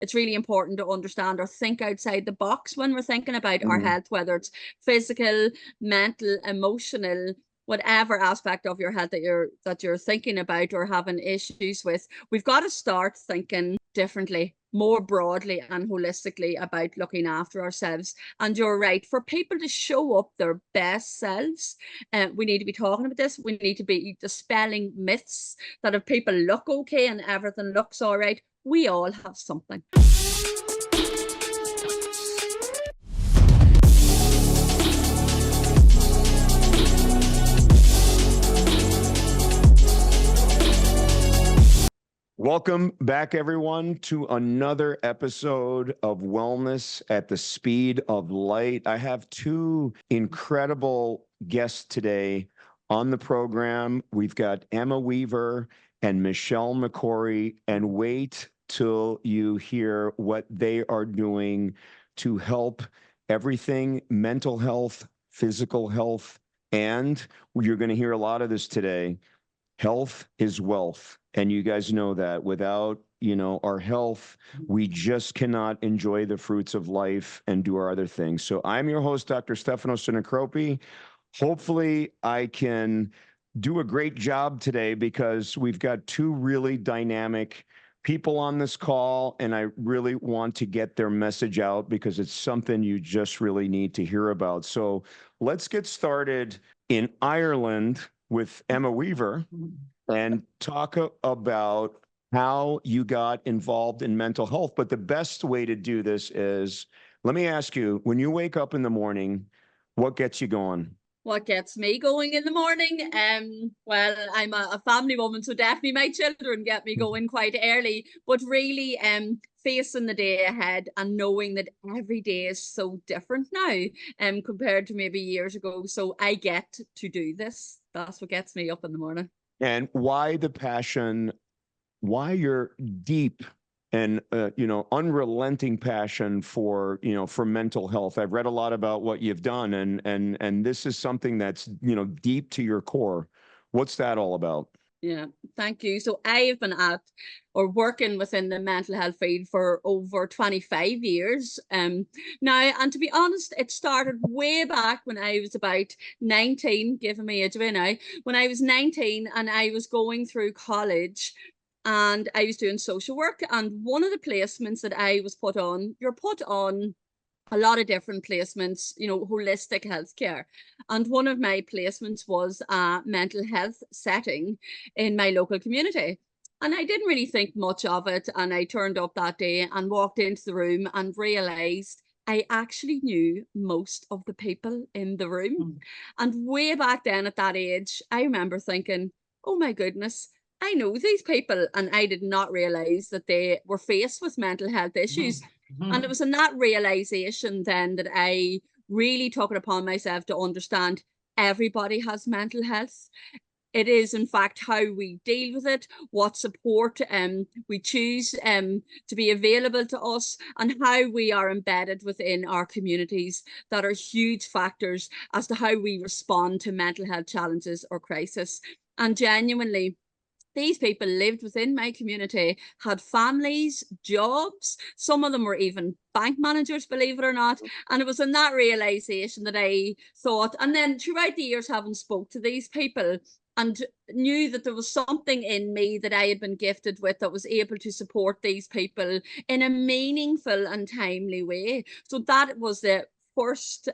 it's really important to understand or think outside the box when we're thinking about our Mhm. health, whether it's physical, mental, emotional, whatever aspect of your health that you're thinking about or having issues with. We've got to start thinking differently, more broadly and holistically about looking after ourselves. And you're right, for people to show up their best selves, we need to be talking about this. We need to be dispelling myths that if people look okay and everything looks all right, we all have something. Welcome back, everyone, to another episode of Wellness at the Speed of Light. I have two incredible guests today on the program. We've got Emma Weaver and Michelle McCrory, and wait till you hear what they are doing to help everything mental health, physical health, and you're going to hear a lot of this today. Health is wealth. And you guys know that without, our health, we just cannot enjoy the fruits of life and do our other things. So I'm your host, Dr. Stefano Sinicropi. Hopefully I can do a great job today because we've got two really dynamic people on this call, and I really want to get their message out because it's something you just really need to hear about. So let's get started in Ireland with Emma Weaver and talk about how you got involved in mental health. But the best way to do this is, let me ask you, when you wake up in the morning, what gets you going? What gets me going in the morning? Well, I'm a family woman, so definitely my children get me going quite early. But really, facing the day ahead and knowing that every day is so different now, compared to maybe years ago. So I get to do this. That's what gets me up in the morning. And why the passion, why your deep and unrelenting passion for for mental health. I've read a lot about what you've done, and this is something that's deep to your core. What's that all about? Yeah, thank you. So I've been at or working within the mental health field for over 25 years. Now, and to be honest, it started way back when I was about 19, giving me age away now, when I was 19 and I was going through college and I was doing social work. And one of the placements that I was put on, you're put on a lot of different placements, holistic healthcare. And one of my placements was a mental health setting in my local community. And I didn't really think much of it. And I turned up that day and walked into the room and realized I actually knew most of the people in the room. Mm. And way back then at that age, I remember thinking, oh my goodness, I know these people. And I did not realize that they were faced with mental health issues. Mm-hmm. And it was in that realization then that I really took it upon myself to understand everybody has mental health. It is, in fact, how we deal with it, what support we choose to be available to us, and how we are embedded within our communities that are huge factors as to how we respond to mental health challenges or crisis. And genuinely, these people lived within my community, had families, jobs. Some of them were even bank managers, believe it or not. And it was in that realization that I thought, and then throughout the years, having spoke to these people and knew that there was something in me that I had been gifted with that was able to support these people in a meaningful and timely way. So that was the first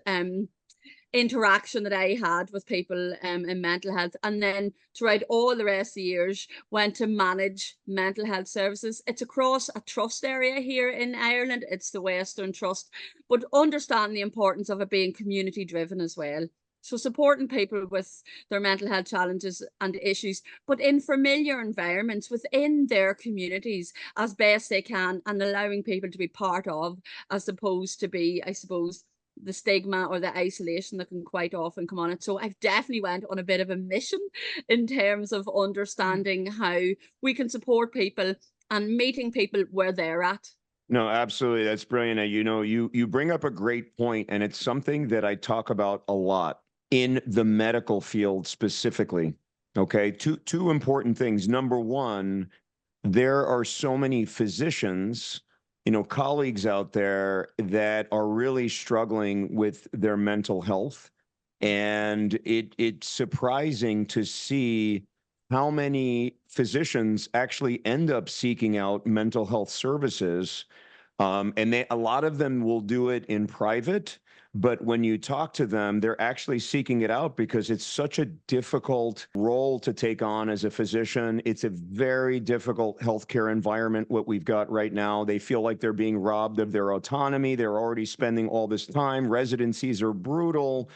interaction that I had with people in mental health. And then throughout all the rest of the years, went to manage mental health services. It's across a trust area here in Ireland. It's the Western Trust, but understand the importance of it being community driven as well. So supporting people with their mental health challenges and issues, but in familiar environments within their communities as best they can, and allowing people to be part of, as opposed to be, I suppose, the stigma or the isolation that can quite often come on it. So I've definitely went on a bit of a mission in terms of understanding how we can support people and meeting people where they're at. No, absolutely. That's brilliant. You bring up a great point, and it's something that I talk about a lot in the medical field specifically. Okay, two important things. Number one, there are so many physicians colleagues out there that are really struggling with their mental health. And it's surprising to see how many physicians actually end up seeking out mental health services. And a lot of them will do it in private, but when you talk to them, they're actually seeking it out because it's such a difficult role to take on as a physician. It's a very difficult healthcare environment, what we've got right now. They feel like they're being robbed of their autonomy. They're already spending all this time. Residencies are brutal.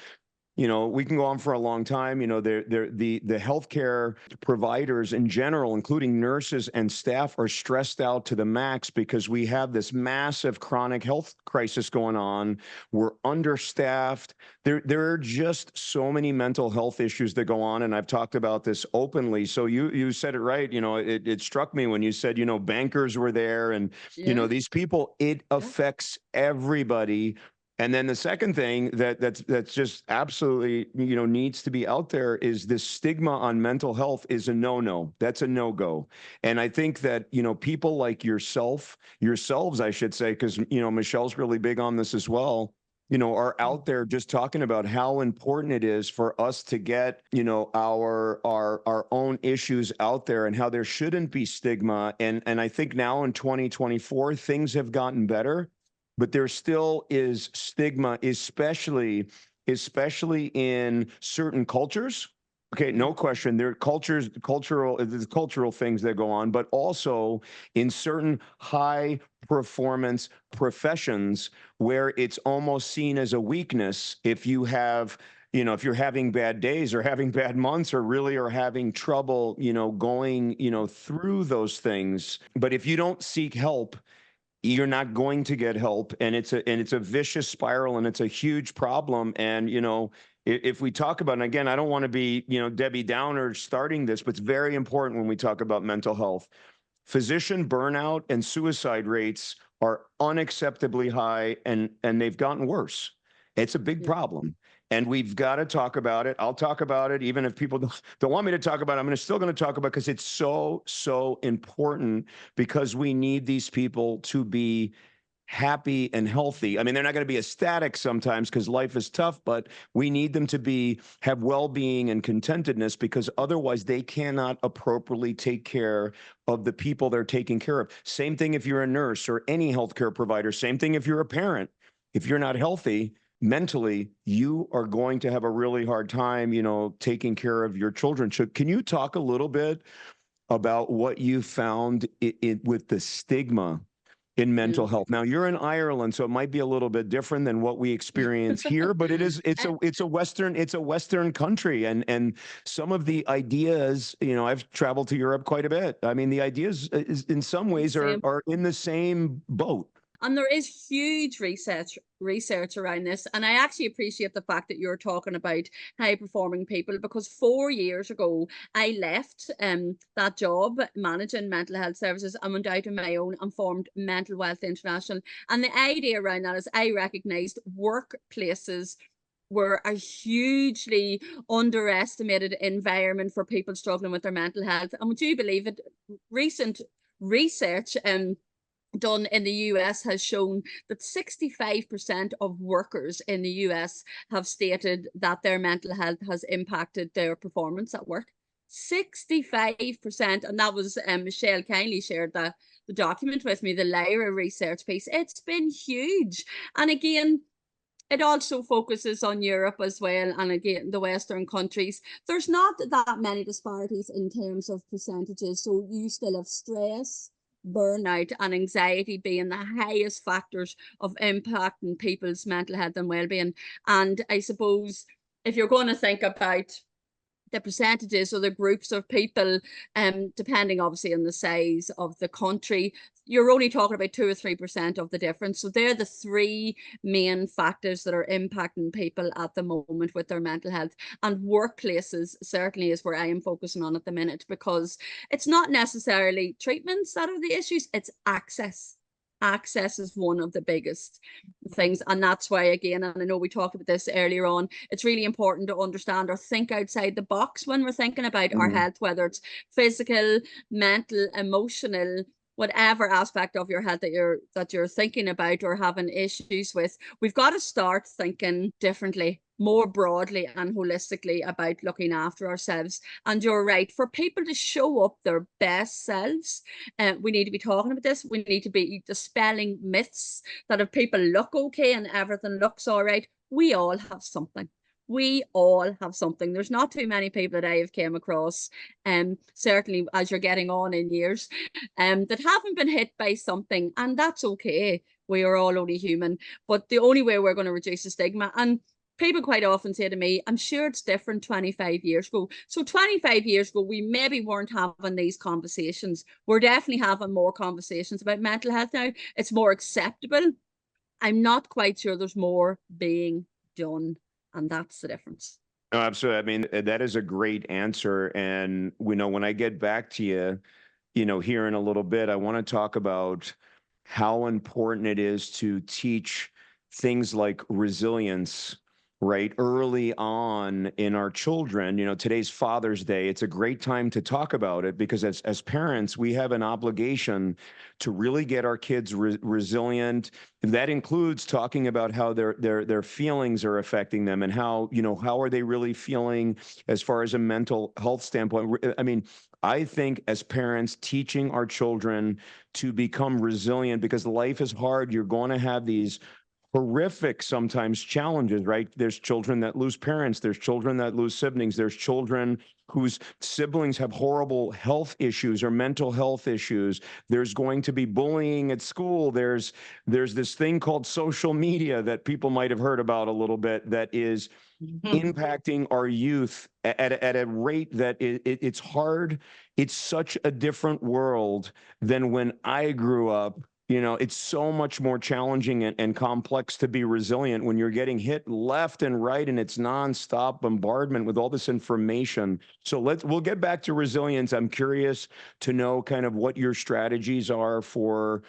We can go on for a long time. The healthcare providers in general, including nurses and staff, are stressed out to the max because we have this massive chronic health crisis going on. We're understaffed. There are just so many mental health issues that go on, and I've talked about this openly. So you said it right. It struck me when you said, bankers were there, and Yeah. these people. It affects everybody. And then the second thing that's just absolutely, needs to be out there is this stigma on mental health is a no-no. That's a no-go. And I think that, people like yourselves, I should say, because, Michelle's really big on this as well, are out there just talking about how important it is for us to get, our own issues out there and how there shouldn't be stigma. And I think now in 2024, things have gotten better. But there still is stigma, especially in certain cultures. Okay, no question. There are cultural things that go on, but also in certain high performance professions where it's almost seen as a weakness if you have, if you're having bad days or having bad months or really are having trouble, going, through those things. But if you don't seek help, you're not going to get help, and it's a vicious spiral, and it's a huge problem. And if we talk about, and again, I don't want to be Debbie Downer starting this, but it's very important when we talk about mental health. Physician burnout and suicide rates are unacceptably high, and they've gotten worse. It's a big problem. And we've got to talk about it. I'll talk about it, even if people don't want me to talk about it. I'm still going to talk about it because it's so, so important, because we need these people to be happy and healthy. I mean, they're not going to be ecstatic sometimes because life is tough, but we need them to have well-being and contentedness, because otherwise they cannot appropriately take care of the people they're taking care of. Same thing if you're a nurse or any healthcare provider. Same thing if you're a parent. If you're not healthy mentally, you are going to have a really hard time, taking care of your children. So can you talk a little bit about what you found with the stigma in mental health? Now, you're in Ireland, so it might be a little bit different than what we experience here, but it's a Western country, and some of the ideas, I've traveled to Europe quite a bit. I mean, the ideas in some ways are in the same boat. And there is huge research around this. And I actually appreciate the fact that you're talking about high performing people, because 4 years ago, I left that job managing mental health services and went out on my own and formed Mental Wealth International. And the idea around that is I recognized workplaces were a hugely underestimated environment for people struggling with their mental health. And would you believe it? Recent research done in the US has shown that 65% of workers in the US have stated that their mental health has impacted their performance at work. 65%. And that was Michelle kindly shared the document with me, the Lyra research piece. It's been huge. And again, it also focuses on Europe as well, and again, the Western countries. There's not that many disparities in terms of percentages. So you still have stress, burnout, and anxiety being the highest factors of impact in people's mental health and well-being. And I suppose if you're going to think about the percentages or the groups of people, depending obviously on the size of the country, you're only talking about 2 or 3% of the difference. So they're the three main factors that are impacting people at the moment with their mental health. And workplaces certainly is where I am focusing on at the minute, because it's not necessarily treatments that are the issues, it's access. Access is one of the biggest things. And that's why, again, and I know we talked about this earlier on, it's really important to understand or think outside the box when we're thinking about our health, whether it's physical, mental, emotional, whatever aspect of your health that you're thinking about or having issues with, we've got to start thinking differently, more broadly and holistically about looking after ourselves. And you're right, for people to show up their best selves, we need to be talking about this. We need to be dispelling myths that if people look okay and everything looks all right, we all have something. We all have something. There's not too many people that I have came across, certainly as you're getting on in years, that haven't been hit by something, and that's okay. We are all only human, but the only way we're going to reduce the stigma, and people quite often say to me, I'm sure it's different 25 years ago. So 25 years ago, we maybe weren't having these conversations. We're definitely having more conversations about mental health now. It's more acceptable. I'm not quite sure there's more being done. And that's the difference. No, absolutely. I mean, that is a great answer. And we know when I get back to you, here in a little bit, I want to talk about how important it is to teach things like resilience, right, early on in our children. Today's Father's Day. It's a great time to talk about it because as parents, we have an obligation to really get our kids resilient. That includes talking about how their feelings are affecting them and how are they really feeling as far as a mental health standpoint. I mean, I think as parents, teaching our children to become resilient, because life is hard. You're going to have these horrific sometimes challenges, right? There's children that lose parents. There's children that lose siblings. There's children whose siblings have horrible health issues or mental health issues. There's going to be bullying at school. There's this thing called social media that people might have heard about a little bit that is impacting our youth at a rate that it's hard. It's such a different world than when I grew up. It's so much more challenging and complex to be resilient when you're getting hit left and right, and it's nonstop bombardment with all this information. So we'll get back to resilience. I'm curious to know kind of what your strategies are for,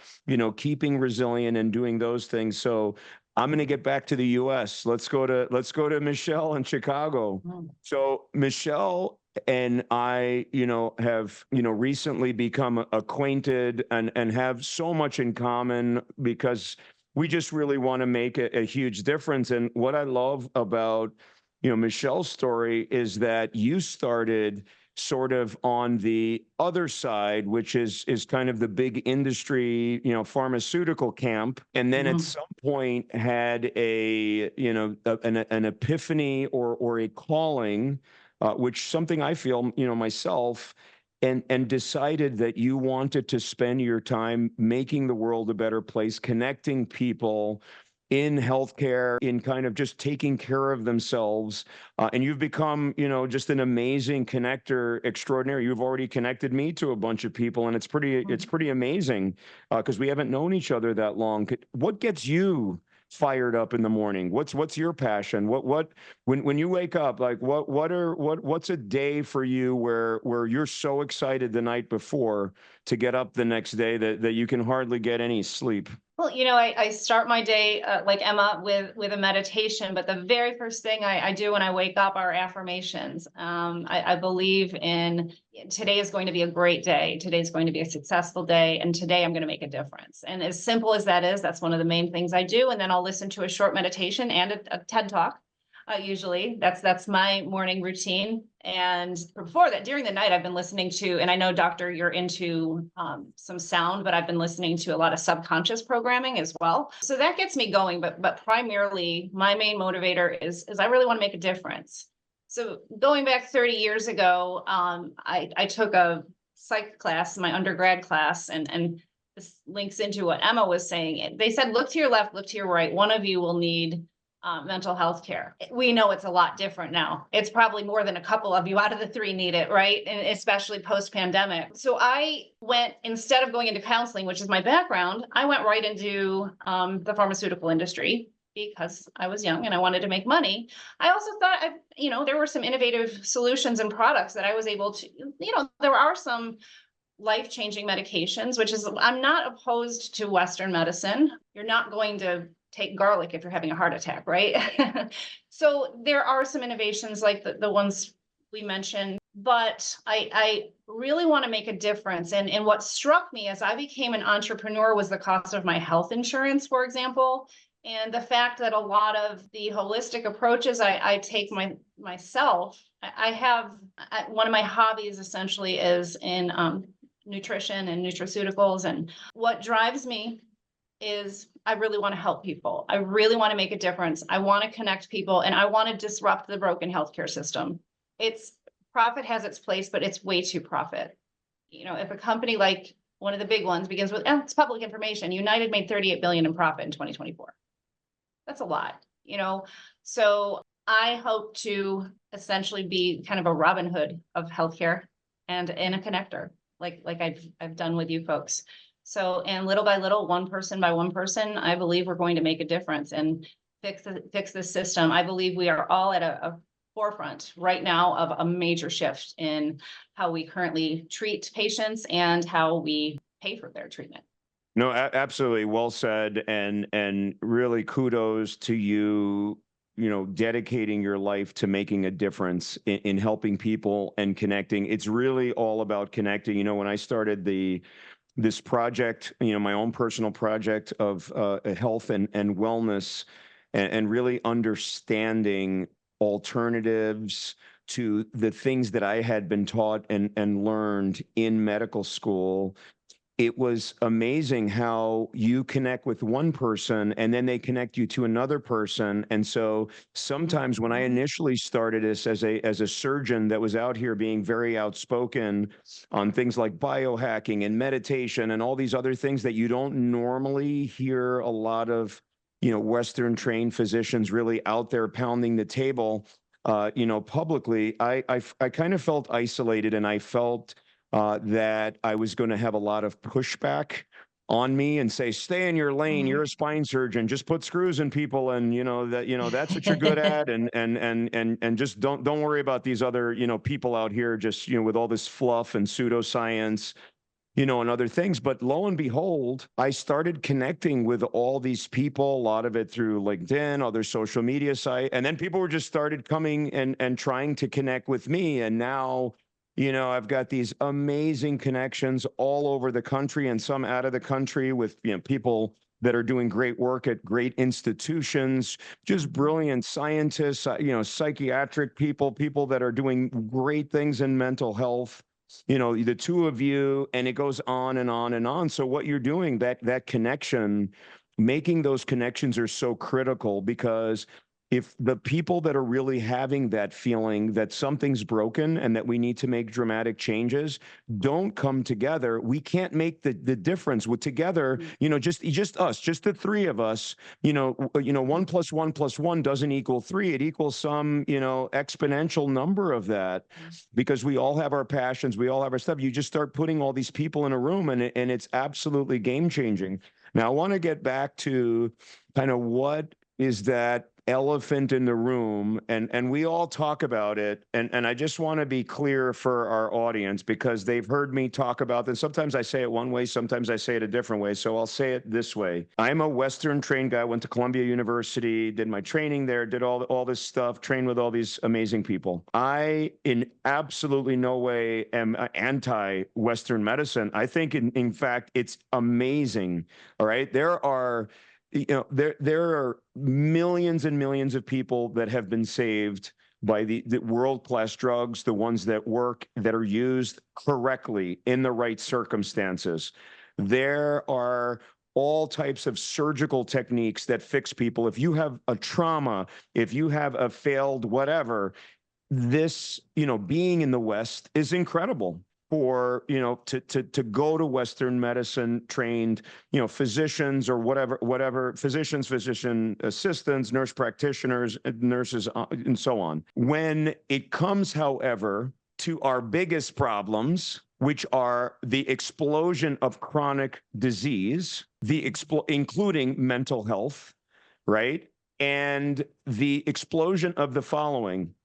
keeping resilient and doing those things. So I'm going to get back to the U.S. Let's go to Michelle in Chicago. So Michelle and I, have, recently become acquainted and have so much in common because we just really want to make a huge difference. And what I love about, Michelle's story is that you started sort of on the other side, which is kind of the big industry, pharmaceutical camp. And then at some point had an epiphany or a calling, which something I feel, myself, and decided that you wanted to spend your time making the world a better place, connecting people in healthcare, in kind of just taking care of themselves. And you've become, just an amazing connector extraordinary. You've already connected me to a bunch of people, and it's pretty amazing because we haven't known each other that long. What gets you fired up in the morning? What's your passion? When you wake up, like what's a day for you where you're so excited the night before to get up the next day that you can hardly get any sleep? Well, I start my day like Emma with a meditation, but the very first thing I do when I wake up are affirmations. I believe in today is going to be a great day. Today is going to be a successful day. And today I'm going to make a difference. And as simple as that is, that's one of the main things I do. And then I'll listen to a short meditation and a TED Talk. Usually that's my morning routine. And before that, during the night, I've been listening to, and I know, Doctor, you're into some sound, but I've been listening to a lot of subconscious programming as well. So that gets me going. But primarily, my main motivator is I really want to make a difference. So going back 30 years ago, I took a psych class, my undergrad class, and this links into what Emma was saying. They said, look to your left, look to your right. One of you will need mental health care. We know it's a lot different now. It's probably more than a couple of you out of the three need it, right? And especially post-pandemic. So I went, instead of going into counseling, which is my background, I went right into the pharmaceutical industry because I was young and I wanted to make money. I also thought, there were some innovative solutions and products that I was able to, there are some life-changing medications, which is, I'm not opposed to Western medicine. You're not going to take garlic if you're having a heart attack, right? So there are some innovations like the ones we mentioned. but I really want to make a difference. And what struck me as I became an entrepreneur was the cost of my health insurance, for example, and the fact that a lot of the holistic approaches I take myself, one of my hobbies essentially is in nutrition and nutraceuticals. And what drives me is I really want to help people. I really want to make a difference. I want to connect people, and I want to disrupt the broken healthcare system. Profit has its place, but it's way too profit. If a company like one of the big ones begins with, it's public information, United made 38 billion in profit in 2024. That's a lot, So I hope to essentially be kind of a Robin Hood of healthcare and a connector, like I've done with you folks. So, and little by little, one person by one person, I believe we're going to make a difference and fix the system. I believe we are all at a forefront right now of a major shift in how we currently treat patients and how we pay for their treatment. No, absolutely. Well said. And really kudos to you, dedicating your life to making a difference in helping people and connecting. It's really all about connecting. When I started this project, my own personal project of health and wellness and really understanding alternatives to the things that I had been taught and learned in medical school. It was amazing how you connect with one person and then they connect you to another person. And so sometimes when I initially started this as a surgeon that was out here being very outspoken on things like biohacking and meditation and all these other things that you don't normally hear a lot of, Western trained physicians really out there pounding the table, publicly, I kind of felt isolated, and I felt that I was going to have a lot of pushback on me and say, stay in your lane. You're a spine surgeon. Just put screws in people, and that's what you're good at. And just don't worry about these other people out here just with all this fluff and pseudoscience, and other things. But lo and behold, I started connecting with all these people, a lot of it through LinkedIn, other social media site, and then people were just started coming and trying to connect with me. And now I've got these amazing connections all over the country and some out of the country with, people that are doing great work at great institutions, just brilliant scientists, psychiatric people that are doing great things in mental health, the two of you, and it goes on and on and on. So what you're doing, that connection, making those connections are so critical, because if the people that are really having that feeling that something's broken and that we need to make dramatic changes don't come together, we can't make the difference. With together, just us, just the three of us, 1 + 1 + 1 doesn't equal 3. It equals some, exponential number of that, because we all have our passions, we all have our stuff. You just start putting all these people in a room, and it's absolutely game changing. Now, I want to get back to kind of what is that elephant in the room, and we all talk about it, and I just want to be clear for our audience, because they've heard me talk about this. Sometimes I say it one way, sometimes I say it a different way, so I'll say it this way. I'm a Western trained guy, went to Columbia University, did my training there, did all this stuff, trained with all these amazing people. I in absolutely no way am anti-Western medicine. I think in fact it's amazing. All right, there are millions and millions of people that have been saved by the world-class drugs, the ones that work, that are used correctly in the right circumstances. There are all types of surgical techniques that fix people. If you have a trauma, if you have a failed whatever, this, being in the West is incredible. For to go to Western medicine trained physicians or whatever physicians, physician assistants, nurse practitioners, nurses, and so on. When it comes, however, to our biggest problems, which are the explosion of chronic disease, including mental health, right, and the explosion of the following: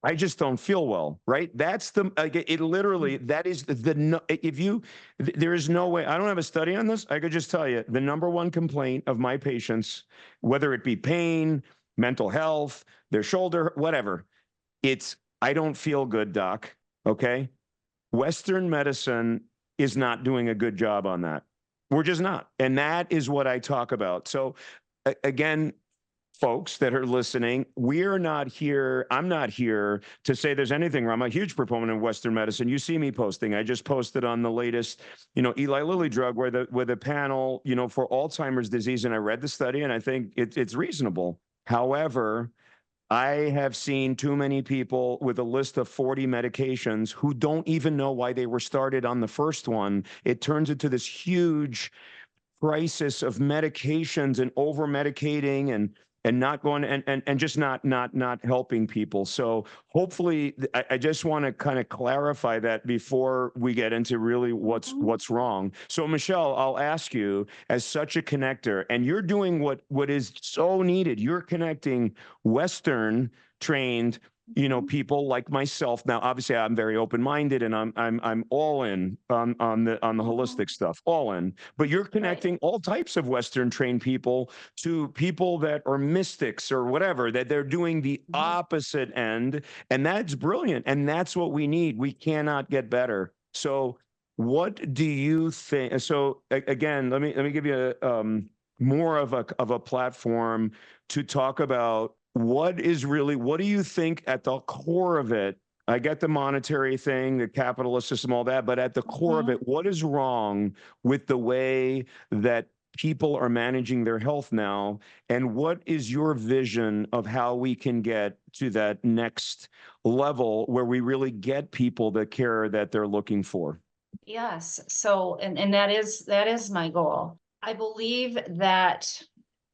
I just don't feel well, right? That's it literally, that is there is no way, I don't have a study on this. I could just tell you the number one complaint of my patients, whether it be pain, mental health, their shoulder, whatever, it's, I don't feel good, doc. Okay. Western medicine is not doing a good job on that. We're just not. And that is what I talk about. So again, folks that are listening, we're not here. I'm not here to say there's anything wrong. I'm a huge proponent of Western medicine. You see me posting. I just posted on the latest, Eli Lilly drug where the panel, for Alzheimer's disease. And I read the study and I think it's reasonable. However, I have seen too many people with a list of 40 medications who don't even know why they were started on the first one. It turns into this huge crisis of medications and over medicating and not going and just not helping people. So hopefully I just want to kind of clarify that before we get into really what's wrong. So Michelle, I'll ask you, as such a connector, and you're doing what is so needed. You're connecting Western trained people like myself. Now, obviously, I'm very open-minded, and I'm all in on the holistic stuff, all in. But you're connecting all types of Western trained people to people that are mystics or whatever, that they're doing the opposite end, and that's brilliant. And that's what we need. We cannot get better. So, what do you think? So, again, let me give you more of a platform to talk about. What do you think at the core of it? I get the monetary thing, the capitalist system, all that, but at the core of it, what is wrong with the way that people are managing their health now? And what is your vision of how we can get to that next level where we really get people the care that they're looking for? Yes. So, and that is my goal. I believe that,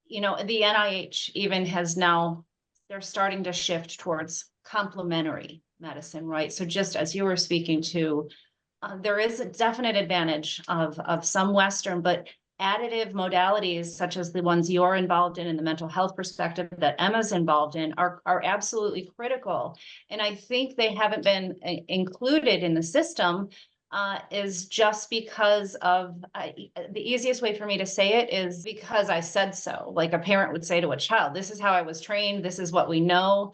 the NIH even has now, they're starting to shift towards complementary medicine, right? So just as you were speaking to, there is a definite advantage of some Western, but additive modalities such as the ones you're involved in the mental health perspective that Emma's involved in are absolutely critical. And I think they haven't been included in the system is just because of the easiest way for me to say it is because I said so. Like a parent would say to a child, this is how I was trained. This is what we know.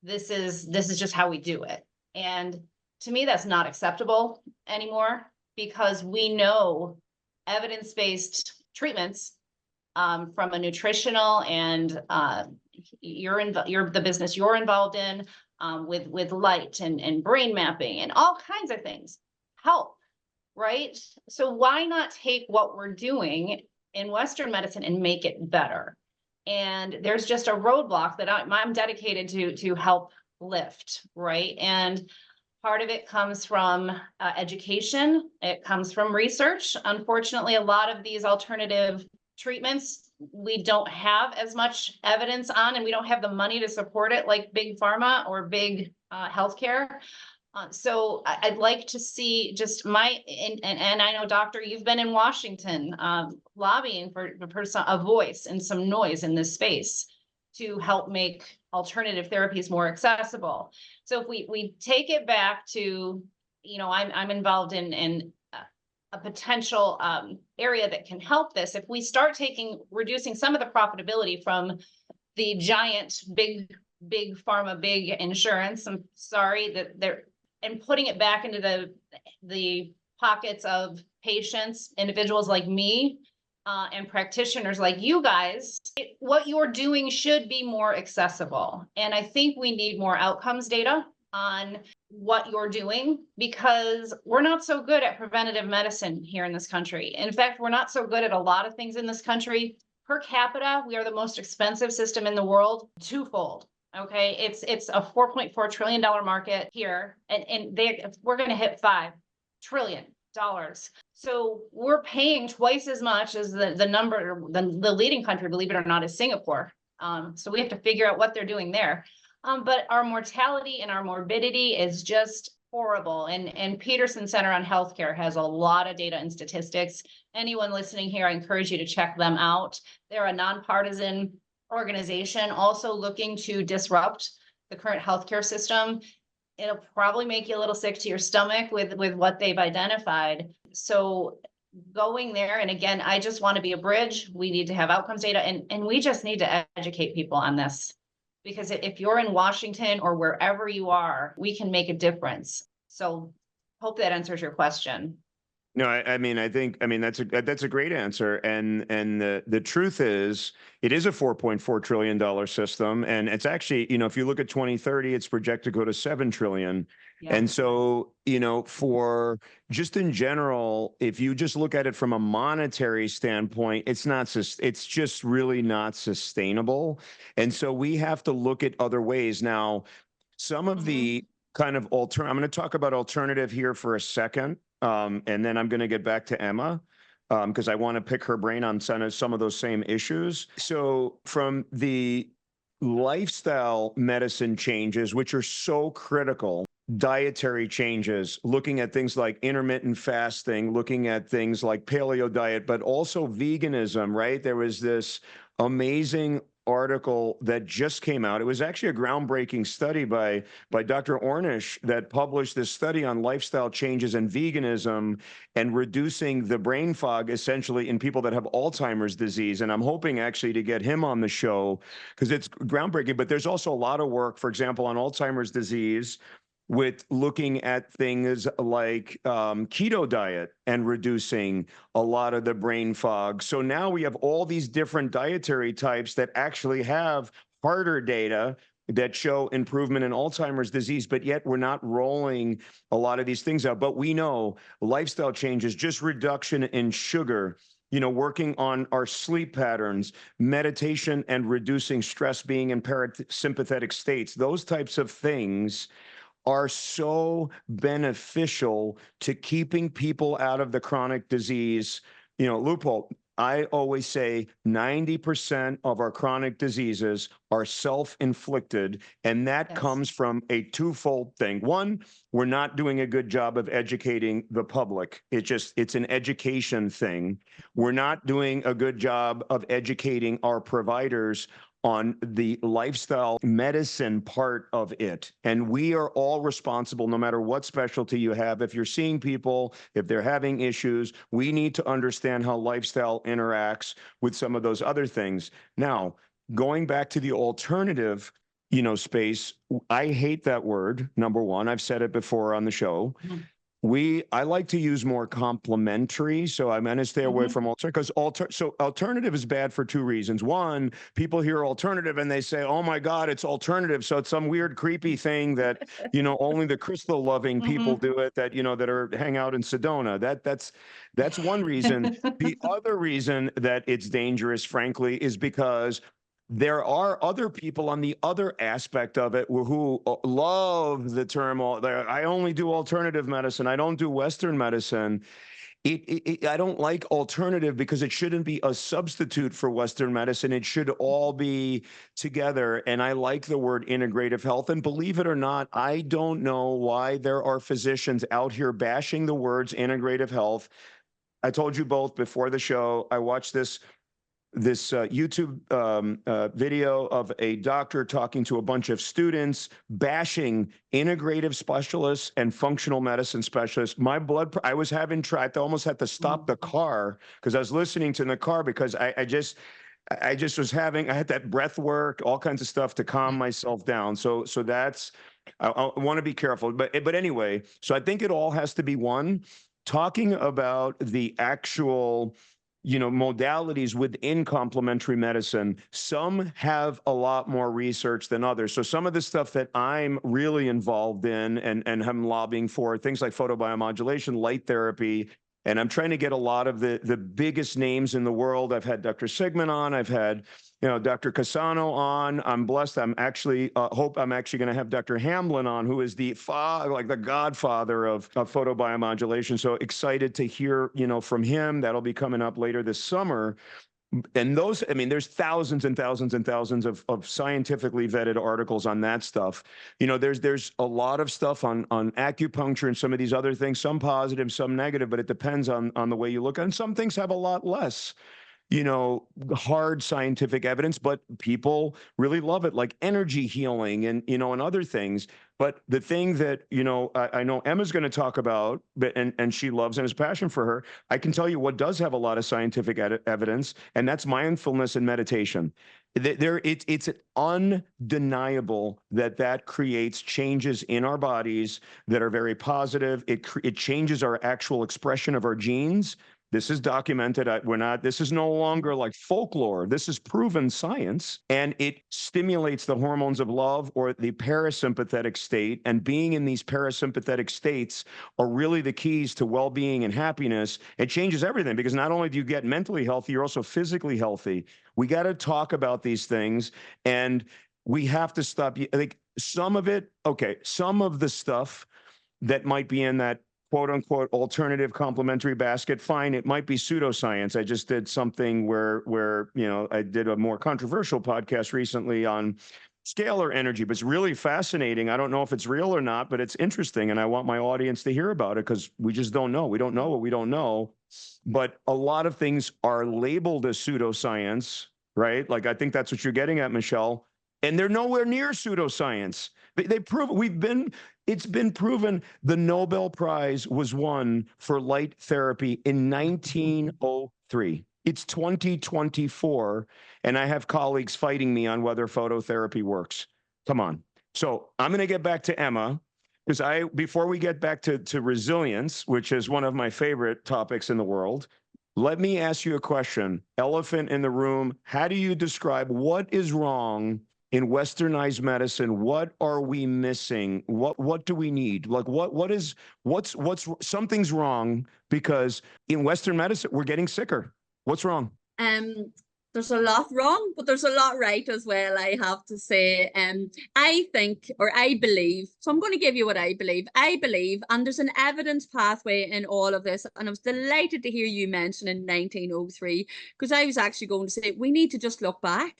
This is just how we do it. And to me, that's not acceptable anymore because we know evidence-based treatments from a nutritional and the business you're involved in with light and brain mapping and all kinds of things help, right? So why not take what we're doing in Western medicine and make it better? And there's just a roadblock that I'm dedicated to help lift, right? And part of it comes from education. It comes from research. Unfortunately, a lot of these alternative treatments, we don't have as much evidence on, and we don't have the money to support it like big pharma or big healthcare. So I'd like to see just and I know, Doctor, you've been in Washington lobbying for a voice and some noise in this space to help make alternative therapies more accessible. So if we take it back to, I'm involved in a potential area that can help this. If we start reducing some of the profitability from the giant, big pharma, big insurance, I'm sorry that they're, and putting it back into the pockets of patients, individuals like me, and practitioners like you guys, what you're doing should be more accessible. And I think we need more outcomes data on what you're doing because we're not so good at preventative medicine here in this country. In fact, we're not so good at a lot of things in this country. Per capita, we are the most expensive system in the world, twofold. Okay, it's a $4.4 trillion market here, and we're going to hit $5 trillion. So we're paying twice as much as the leading country, believe it or not, is Singapore. So we have to figure out what they're doing there. But our mortality and our morbidity is just horrible. And Peterson Center on Healthcare has a lot of data and statistics. Anyone listening here, I encourage you to check them out. They're a nonpartisan organization also looking to disrupt the current healthcare system. It'll probably make you a little sick to your stomach with what they've identified. So going there, and again, I just want to be a bridge. We need to have outcomes data, and we just need to educate people on this. Because if you're in Washington or wherever you are, we can make a difference. So hope that answers your question. No, I mean, that's a great answer. And the truth is, it is a $4.4 trillion system. And it's actually, if you look at 2030, it's projected to go to 7 trillion. Yeah. And so, for just in general, if you just look at it from a monetary standpoint, it's just really not sustainable. And so we have to look at other ways. Now, some of the kind of I'm going to talk about alternative here for a second. And then I'm going to get back to Emma because I want to pick her brain on some of those same issues. So from the lifestyle medicine changes, which are so critical, dietary changes, looking at things like intermittent fasting, looking at things like paleo diet, but also veganism, right? There was this amazing article that just came out. It was actually a groundbreaking study by Dr. Ornish that published this study on lifestyle changes and veganism and reducing the brain fog essentially in people that have Alzheimer's disease. And I'm hoping actually to get him on the show because it's groundbreaking. But there's also a lot of work, for example, on Alzheimer's disease with looking at things like keto diet and reducing a lot of the brain fog. So now we have all these different dietary types that actually have harder data that show improvement in Alzheimer's disease, but yet we're not rolling a lot of these things out. But we know lifestyle changes, just reduction in sugar, working on our sleep patterns, meditation and reducing stress, being in parasympathetic states, those types of things are so beneficial to keeping people out of the chronic disease. Loophole, I always say 90% of our chronic diseases are self-inflicted, and that comes from a twofold thing. One, we're not doing a good job of educating the public. It's an education thing. We're not doing a good job of educating our providers on the lifestyle medicine part of it. And we are all responsible, no matter what specialty you have. If you're seeing people, if they're having issues, we need to understand how lifestyle interacts with some of those other things. Now, going back to the alternative, space, I hate that word, number one. I've said it before on the show. I like to use more complementary. So I'm going to stay away from alternative because alternative is bad for two reasons. One, people hear alternative and they say, oh my God, it's alternative. So it's some weird, creepy thing that, only the crystal loving people do it that, that hang out in Sedona. That's one reason. The other reason that it's dangerous, frankly, is because there are other people on the other aspect of it who love the term, I only do alternative medicine. I don't do Western medicine. I don't like alternative because it shouldn't be a substitute for Western medicine. It should all be together. And I like the word integrative health. And believe it or not, I don't know why there are physicians out here bashing the words integrative health. I told you both before the show, I watched this YouTube video of a doctor talking to a bunch of students, bashing integrative specialists and functional medicine specialists. I was I almost had to stop the car because I was listening to in the car because I just I had that breath work, all kinds of stuff to calm myself down. So that's, I want to be careful. But anyway, so I think it all has to be one, talking about the actual modalities within complementary medicine. Some have a lot more research than others. So some of the stuff that I'm really involved in and I'm lobbying for, things like photobiomodulation, light therapy, and I'm trying to get a lot of the biggest names in the world. I've had Dr. Sigmund on, I've had Dr. Casano on. I'm blessed. I'm actually hope I'm actually going to have Dr. Hamlin on, who is the godfather of photobiomodulation. So excited to hear from him. That'll be coming up later this summer. And those, there's thousands and thousands and thousands of scientifically vetted articles on that stuff. There's a lot of stuff on acupuncture and some of these other things, some positive, some negative, but it depends on the way you look at it. And some things have a lot less, hard scientific evidence, but people really love it, like energy healing and, and other things. But the thing that, I know Emma's going to talk about, and she loves and has passion for her, I can tell you what does have a lot of scientific evidence, and that's mindfulness and meditation. It's undeniable that creates changes in our bodies that are very positive. It changes our actual expression of our genes. This is documented. This is no longer like folklore. This is proven science, and it stimulates the hormones of love, or the parasympathetic state. And being in these parasympathetic states are really the keys to well-being and happiness. It changes everything, because not only do you get mentally healthy, you're also physically healthy. We got to talk about these things, and we have to stop. I think some of the stuff that might be in that quote unquote alternative complementary basket, fine, it might be pseudoscience. I just did something where I did a more controversial podcast recently on scalar energy, but it's really fascinating. I don't know if it's real or not, but it's interesting, and I want my audience to hear about it, because we just don't know. We don't know what we don't know. But a lot of things are labeled as pseudoscience, right? Like, I think that's what you're getting at, Michelle. And they're nowhere near pseudoscience. They prove it's been proven. The Nobel Prize was won for light therapy in 1903. It's 2024, and I have colleagues fighting me on whether phototherapy works. Come on. So I'm going to get back to Emma, because before we get back to resilience, which is one of my favorite topics in the world, let me ask you a question. Elephant in the room. How do you describe what is wrong in westernized medicine? What are we missing? What do we need? Like, what's something's wrong, because in Western medicine we're getting sicker. What's wrong? There's a lot wrong, but there's a lot right as well, I have to say. I think, or I believe, so I'm going to give you what I believe. I believe, and there's an evidence pathway in all of this, and I was delighted to hear you mention in 1903, because I was actually going to say we need to just look back.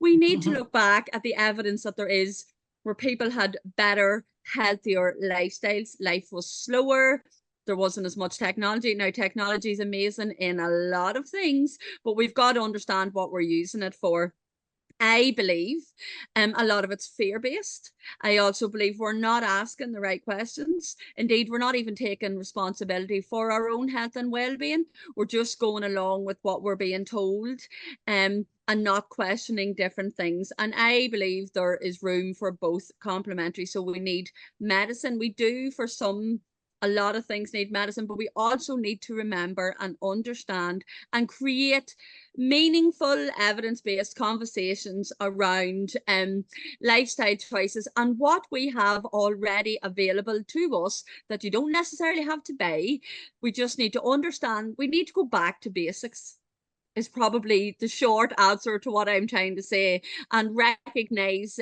We need to look back at the evidence that there is, where people had better, healthier lifestyles. Life was slower. There wasn't as much technology. Now, technology is amazing in a lot of things, but we've got to understand what we're using it for. I believe a lot of it's fear-based. I also believe we're not asking the right questions. Indeed, we're not even taking responsibility for our own health and well-being. We're just going along with what we're being told, and not questioning different things. And I believe there is room for both complementary. So we need medicine. We do, for a lot of things need medicine, but we also need to remember and understand and create meaningful evidence-based conversations around lifestyle choices and what we have already available to us that you don't necessarily have to buy. We just need to understand. We need to go back to basics, is probably the short answer to what I'm trying to say, and recognize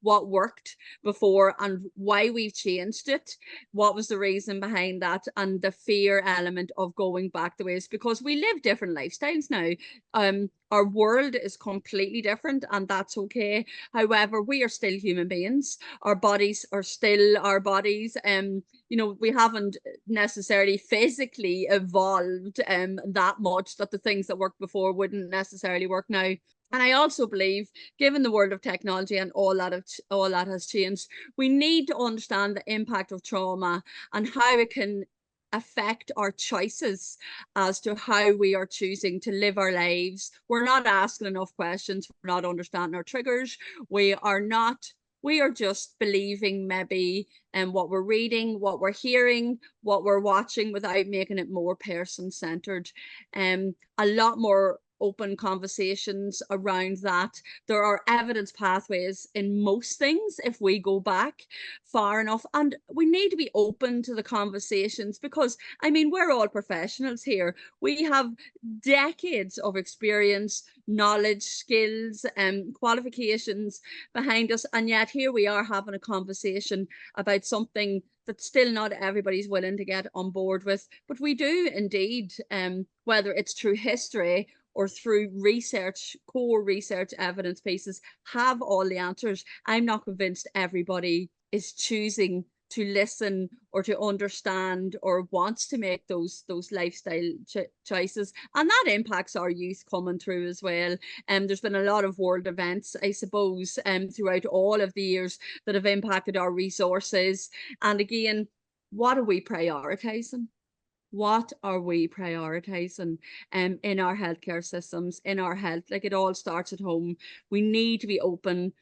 what worked before and why we've changed it. What was the reason behind that, and the fear element of going back the ways, because we live different lifestyles now. Our world is completely different, and that's okay. However, we are still human beings. Our bodies are still our bodies. We haven't necessarily physically evolved that much that the things that worked before wouldn't necessarily work now. And I also believe, given the world of technology and all that has changed, we need to understand the impact of trauma and how it can affect our choices as to how we are choosing to live our lives. We're not asking enough questions. We're not understanding our triggers. We are just believing maybe what we're reading, what we're hearing, what we're watching, without making it more person-centered. A lot more open conversations around that. There are evidence pathways in most things if we go back far enough, and we need to be open to the conversations, because we're all professionals here. We have decades of experience, knowledge, skills, qualifications behind us, and yet here we are having a conversation about something that still not everybody's willing to get on board with. But we do indeed, whether it's through history or through research, core research evidence pieces, have all the answers. I'm not convinced everybody is choosing to listen or to understand or wants to make those lifestyle choices, and that impacts our youth coming through as well. There's been a lot of world events, I suppose, throughout all of the years that have impacted our resources. And again, what are we prioritizing? What are we prioritizing in our healthcare systems, in our health? Like, it all starts at home. We need to be opening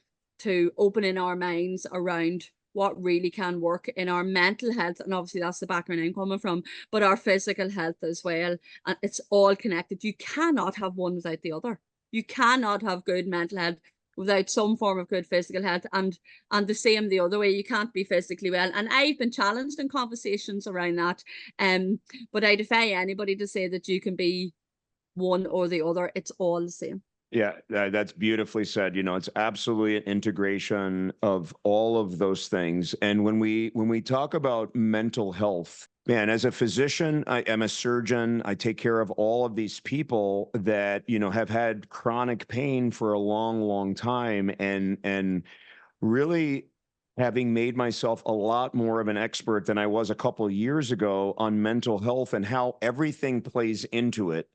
our minds around what really can work in our mental health. And obviously that's the background I'm coming from, but our physical health as well. And it's all connected. You cannot have one without the other. You cannot have good mental health without some form of good physical health, and the same the other way. You can't be physically well. And I've been challenged in conversations around that. But I defy anybody to say that you can be one or the other. It's all the same. Yeah, that's beautifully said. It's absolutely an integration of all of those things. And when we talk about mental health, man, as a physician, I am a surgeon. I take care of all of these people that, have had chronic pain for a long, long time, and really having made myself a lot more of an expert than I was a couple of years ago on mental health and how everything plays into it.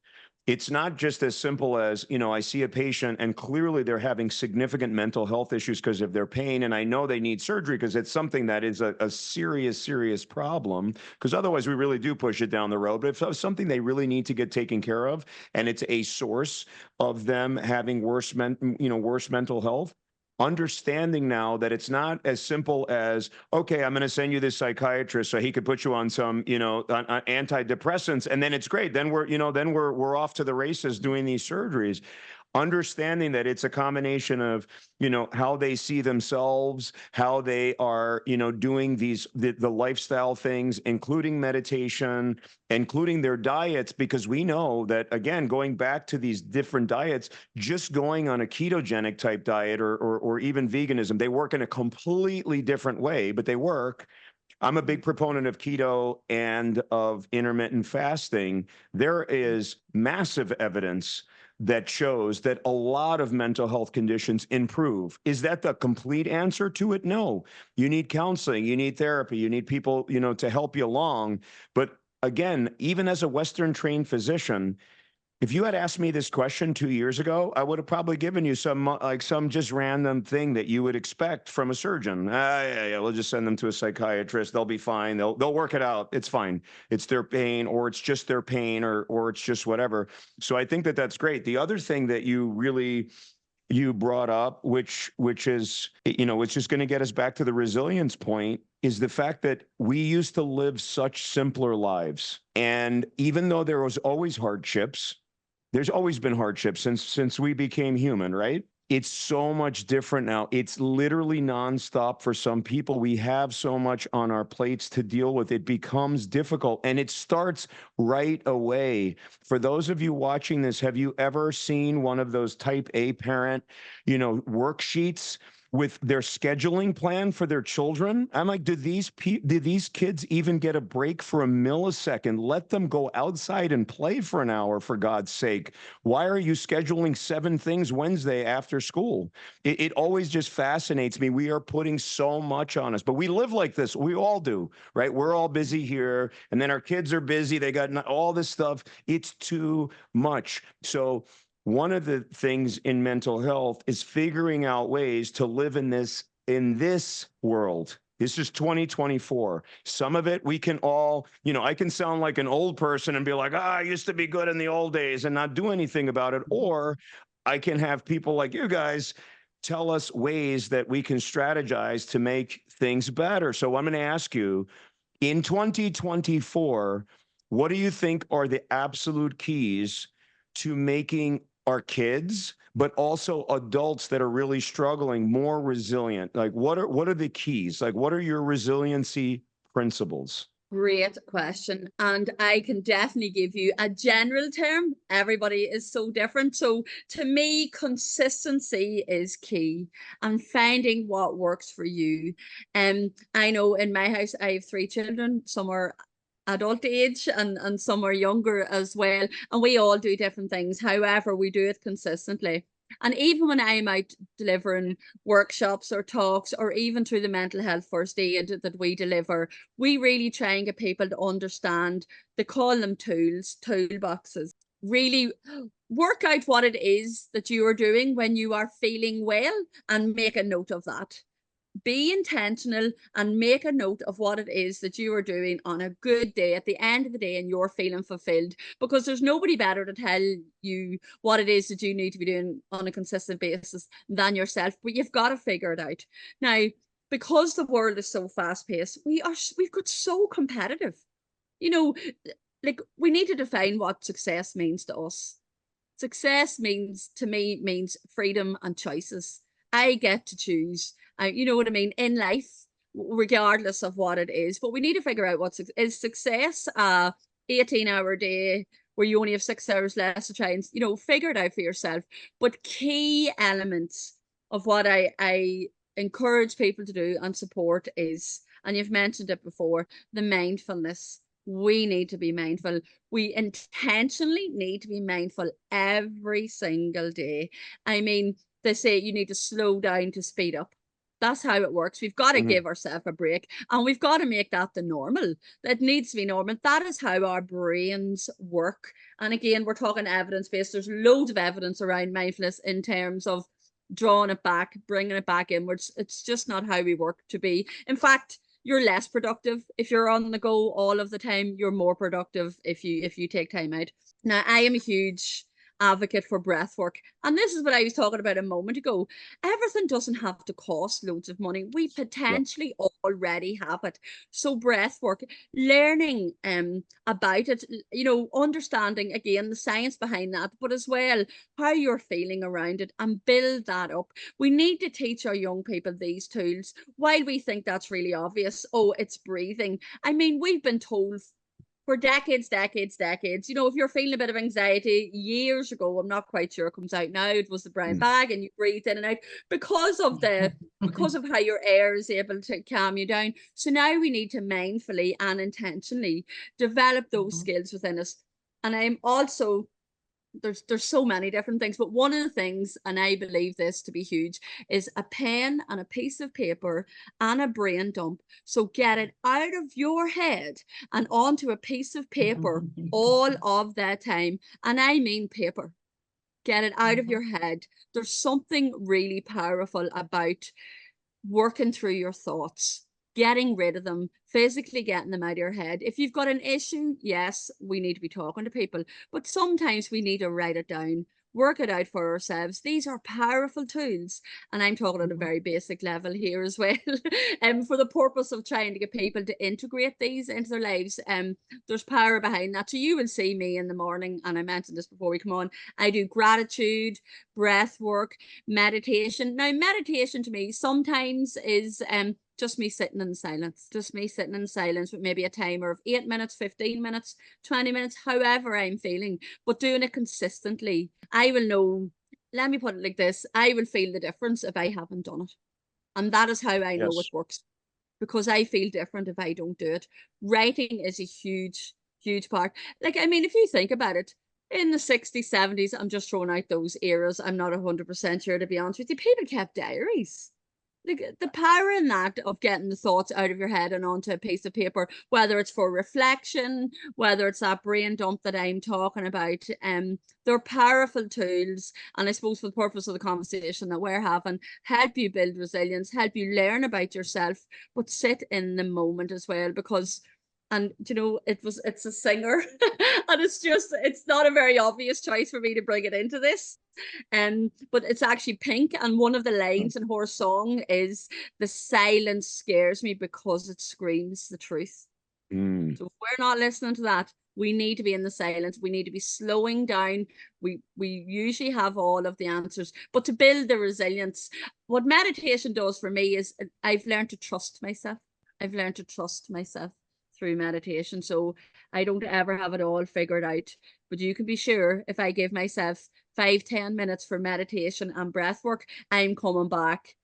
It's not just as simple as, I see a patient and clearly they're having significant mental health issues because of their pain, and I know they need surgery because it's something that is a serious, serious problem, because otherwise we really do push it down the road. But if it's something they really need to get taken care of, and it's a source of them having worse mental health, understanding now that it's not as simple as, okay, I'm going to send you this psychiatrist so he could put you on some, on antidepressants, and then it's great. Then we're off to the races doing these surgeries. Understanding that it's a combination of, how they see themselves, how they are, doing the lifestyle things, including meditation, including their diets, because we know that, again, going back to these different diets, just going on a ketogenic type diet or even veganism, they work in a completely different way, but they work. I'm a big proponent of keto and of intermittent fasting. There is massive evidence that shows that a lot of mental health conditions improve. Is that the complete answer to it? No. You need counseling, you need therapy, you need people, to help you along. But again, even as a Western trained physician, if you had asked me this question 2 years ago, I would have probably given you some just random thing that you would expect from a surgeon. Yeah, we'll just send them to a psychiatrist. They'll be fine. They'll work it out. It's fine. It's their pain, or it's just their pain, or it's just whatever. So I think that that's great. The other thing that you brought up, which is, which is going to get us back to the resilience point, is the fact that we used to live such simpler lives. And even though there was always hardships, there's always been hardships since we became human, right? It's so much different now. It's literally nonstop for some people. We have so much on our plates to deal with. It becomes difficult, and it starts right away. For those of you watching this, have you ever seen one of those type A parent, worksheets with their scheduling plan for their children? I'm like, do these kids even get a break for a millisecond? Let them go outside and play for an hour, for God's sake. Why are you scheduling 7 things Wednesday after school? It always just fascinates me. We are putting so much on us, but we live like this. We all do, right? We're all busy here, and then our kids are busy. They got all this stuff. It's too much. So one of the things in mental health is figuring out ways to live in this world. This is 2024. Some of it we can all, I can sound like an old person and be like, I used to be good in the old days, and not do anything about it. Or I can have people like you guys tell us ways that we can strategize to make things better. So I'm going to ask you, in 2024, what do you think are the absolute keys to making our kids, but also adults that are really struggling, more resilient? Like, what are the keys? Like, what are your resiliency principles? Great question. And I can definitely give you a general term. Everybody is so different. So to me, consistency is key, and finding what works for you. I know in my house, I have 3 children. Some are adult age and some are younger as well. And we all do different things. However, we do it consistently. And even when I'm out delivering workshops or talks, or even through the mental health first aid that we deliver, we really try and get people to understand, they call them tools, toolboxes. Really work out what it is that you are doing when you are feeling well and make a note of that. Be intentional and make a note of what it is that you are doing on a good day at the end of the day, and you're feeling fulfilled, because there's nobody better to tell you what it is that you need to be doing on a consistent basis than yourself. But you've got to figure it out. Now, because the world is so fast paced, we've got so competitive. You know, like, we need to define what success means to us. Success means, to me, means freedom and choices. I get to choose. You know what I mean, in life, regardless of what it is. But we need to figure out what is success. 18-hour day where you only have 6 hours left to try and, you know, figure it out for yourself. But key elements of what I encourage people to do and support is, and you've mentioned it before, the mindfulness. We need to be mindful. We intentionally need to be mindful every single day. I mean, they say you need to slow down to speed up. That's how it works. We've got to give ourselves a break, and we've got to make that the normal. That needs to be normal. That is how our brains work. And again, we're talking evidence-based. There's loads of evidence around mindfulness in terms of drawing it back, bringing it back inwards. It's just not how we work to be. In fact, you're less productive if you're on the go all of the time. You're more productive if you take time out. Now, I am a huge advocate for breath work, and this is what I was talking about a moment ago. Everything doesn't have to cost loads of money. We potentially already have it. So breath work, learning about it, you know, understanding again the science behind that, but as well how you're feeling around it, and build that up. We need to teach our young people these tools. While we think that's really obvious, oh, it's breathing. I mean, we've been told for decades, you know, if you're feeling a bit of anxiety, years ago, I'm not quite sure it comes out now, it was the brown bag, and you breathe in and out because of how your air is able to calm you down. So now we need to mindfully and intentionally develop those skills within us. And I'm also, there's so many different things, but one of the things, and I believe this to be huge, is a pen and a piece of paper and a brain dump. So get it out of your head and onto a piece of paper all of that time. And I mean paper. Get it out of your head. There's something really powerful about working through your thoughts, getting rid of them, physically getting them out of your head. If you've got an issue, yes, we need to be talking to people, but sometimes we need to write it down, work it out for ourselves. These are powerful tools, and I'm talking at a very basic level here as well. For the purpose of trying to get people to integrate these into their lives. There's power behind that. So you will see me in the morning, and I mentioned this before we come on, I do gratitude, breath work, meditation. Now, meditation to me sometimes is just me sitting in silence, with maybe a timer of 8 minutes, 15 minutes, 20 minutes, however I'm feeling, but doing it consistently. I will know, let me put it like this, I will feel the difference if I haven't done it. And that is how I know it works, because I feel different if I don't do it. Writing is a huge, huge part. Like, I mean, if you think about it, in the 60s, 70s, I'm just throwing out those eras, I'm not 100% sure, to be honest with you, people kept diaries. Like, the power in that of getting the thoughts out of your head and onto a piece of paper, whether it's for reflection, whether it's that brain dump that I'm talking about, they're powerful tools. And I suppose for the purpose of the conversation that we're having, help you build resilience, help you learn about yourself, but sit in the moment as well. Because, and you know, it's a singer and it's not a very obvious choice for me to bring it into this. But it's actually Pink, and one of the lines in her song is, "The silence scares me because it screams the truth." So if we're not listening to that, we need to be in the silence. We need to be slowing down. We usually have all of the answers, but to build the resilience, what meditation does for me is I've learned to trust myself. Through meditation. So I don't ever have it all figured out, but you can be sure if I give myself 5-10 minutes for meditation and breath work, I'm coming back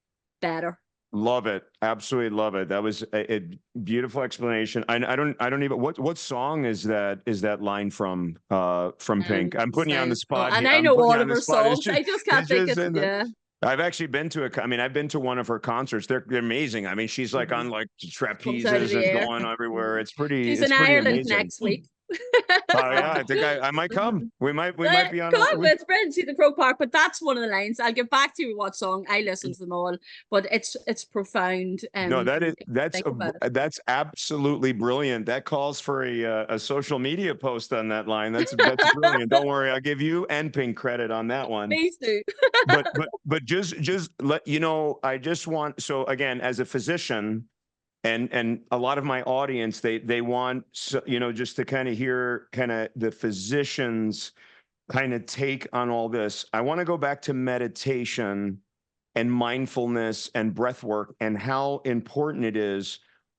better. Love it. Absolutely love it. That was a beautiful explanation. I don't even, what song is that? Is that line from Pink? I'm putting you on the So, oh, spot and here. I I'm know putting you all on of the her spot. songs. I just can't It's think just it. in the, Yeah. I've actually been to I mean, I've been to one of her concerts. They're amazing. I mean, she's like on like Comes out of trapezes the and air. going everywhere. She's It's in pretty Ireland amazing. next week. Oh yeah, I think I might come. We might be on Come, a, it's brilliant to see the Croke Park, but that's one of the lines. I'll get back to you what song. I listen to them all, but it's profound. no, Think about it. that's absolutely brilliant. That calls for a social media post on that line. That's brilliant. Don't worry, I'll give you and Pink credit on that one. Please do. But just let you know, I just want, so again, as a physician, and a lot of my audience, they want, you know, just to kind of hear kind of the physicians kind of take on all this. I want to go back to meditation and mindfulness and breath work and how important it is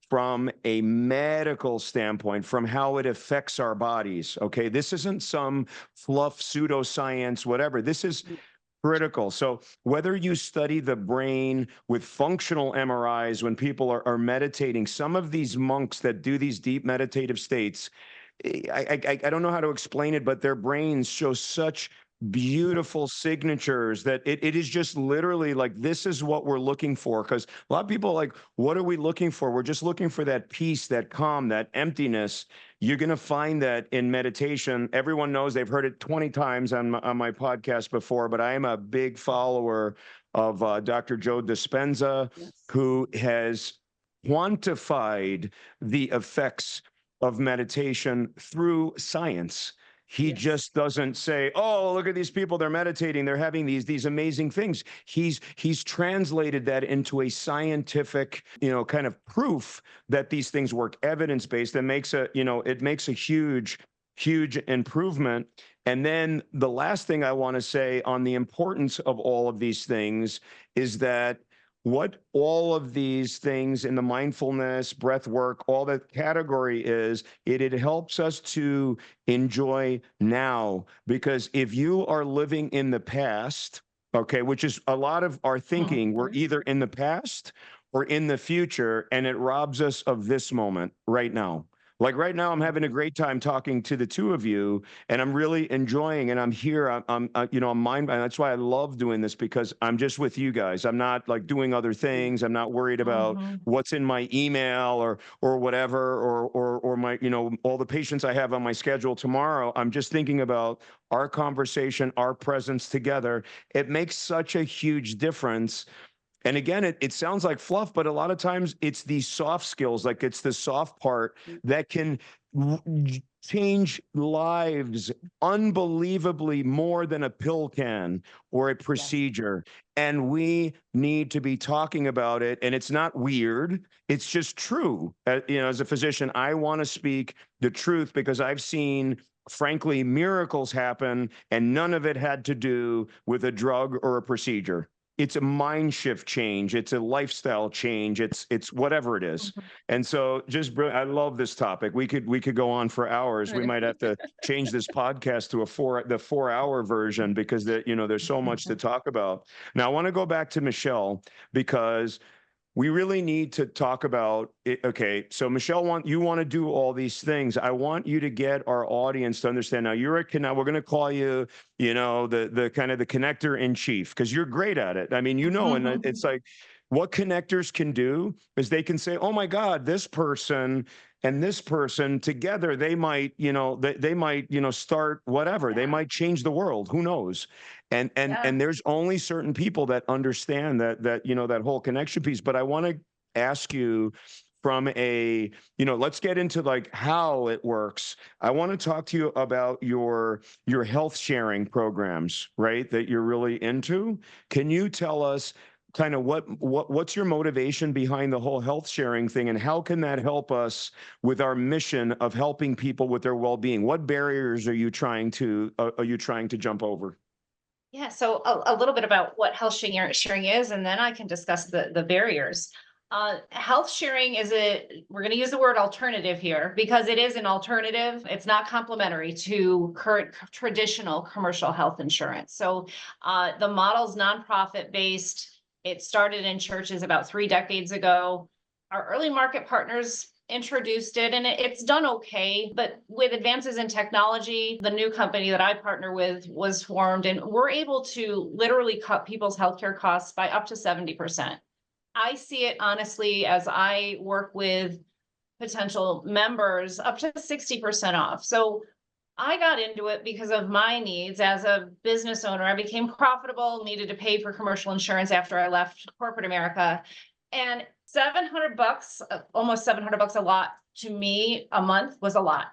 from a medical standpoint, from how it affects our bodies. Okay, this isn't some fluff pseudoscience, whatever. This is critical. So whether you study the brain with functional MRIs when people are meditating, some of these monks that do these deep meditative states, I don't know how to explain it, but their brains show such beautiful signatures that it is just literally like, this is what we're looking for. Because a lot of people are like, what are we looking for? We're just looking for that peace, that calm, that emptiness. You're going to find that in meditation. Everyone knows, they've heard it 20 times on my podcast before, but I am a big follower of Dr. Joe Dispenza, Yes. who has quantified the effects of meditation through science. He Yes. just doesn't say, "Oh, look at these people, they're meditating, they're having these amazing things." He's translated that into a scientific, you know, kind of proof that these things work, evidence-based, and makes a, you know, it makes a huge improvement. And then the last thing I want to say on the importance of all of these things is that what all of these things in the mindfulness, breath work, all that category is, it helps us to enjoy now. Because if you are living in the past, okay, which is a lot of our thinking, we're either in the past or in the future, and it robs us of this moment right now. Like right now, I'm having a great time talking to the two of you, and I'm really enjoying. And I'm here. I'm you know, I'm mind. And that's why I love doing this, because I'm just with you guys. I'm not like doing other things. I'm not worried about what's in my email or whatever, or my, you know, all the patients I have on my schedule tomorrow. I'm just thinking about our conversation, our presence together. It makes such a huge difference. And again, it sounds like fluff, but a lot of times it's these soft skills, like it's the soft part that can change lives unbelievably more than a pill can or a procedure. And we need to be talking about it. And it's not weird. It's just true. You know, as a physician, I want to speak the truth, because I've seen, frankly, miracles happen, and none of it had to do with a drug or a procedure. It's a mind shift change. It's a lifestyle change. It's whatever it is. And so just I love this topic. We could go on for hours. We might have to change this podcast to the 4-hour version, because you know, there's so much to talk about. Now I want to go back to Michelle, because we really need to talk about it. Okay, so Michelle, you want to do all these things. I want you to get our audience to understand. Now we're going to call you, you know, the kind of the connector in chief, because you're great at it. I mean, you know, and it's like, what connectors can do is they can say, "Oh my God, this person and this person together, they might, you know, they might, you know, start whatever. They might change the world. Who knows?" And there's only certain people that understand that you know, that whole connection piece. But I want to ask you from a, you know, let's get into like how it works. I want to talk to you about your health sharing programs, right? That you're really into. Can you tell us kind of what's your motivation behind the whole health sharing thing, and how can that help us with our mission of helping people with their well-being? What barriers are you trying to jump over? Yeah, so a little bit about what health sharing is, and then I can discuss the barriers. Health sharing we're going to use the word alternative here, because it is an alternative. It's not complementary to current traditional commercial health insurance. So the model's nonprofit based. It started in churches about 3 decades ago. Our early market partners introduced it, and it's done okay. But with advances in technology, the new company that I partner with was formed, and we're able to literally cut people's healthcare costs by up to 70%. I see it honestly as I work with potential members up to 60% off. So I got into it because of my needs as a business owner. I became profitable, needed to pay for commercial insurance after I left corporate America. And $700, almost $700 a lot to me a month was a lot.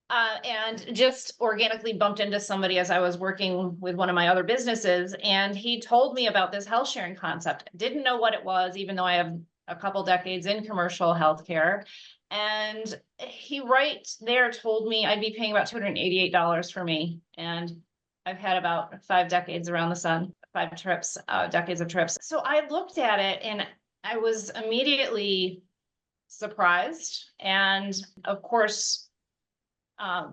And just organically bumped into somebody as I was working with one of my other businesses. And he told me about this health sharing concept. Didn't know what it was, even though I have a couple decades in commercial healthcare. And he right there told me I'd be paying about $288 for me. And I've had about 5 decades around the sun, 5 trips, decades of trips. So I looked at it and I was immediately surprised. And of course,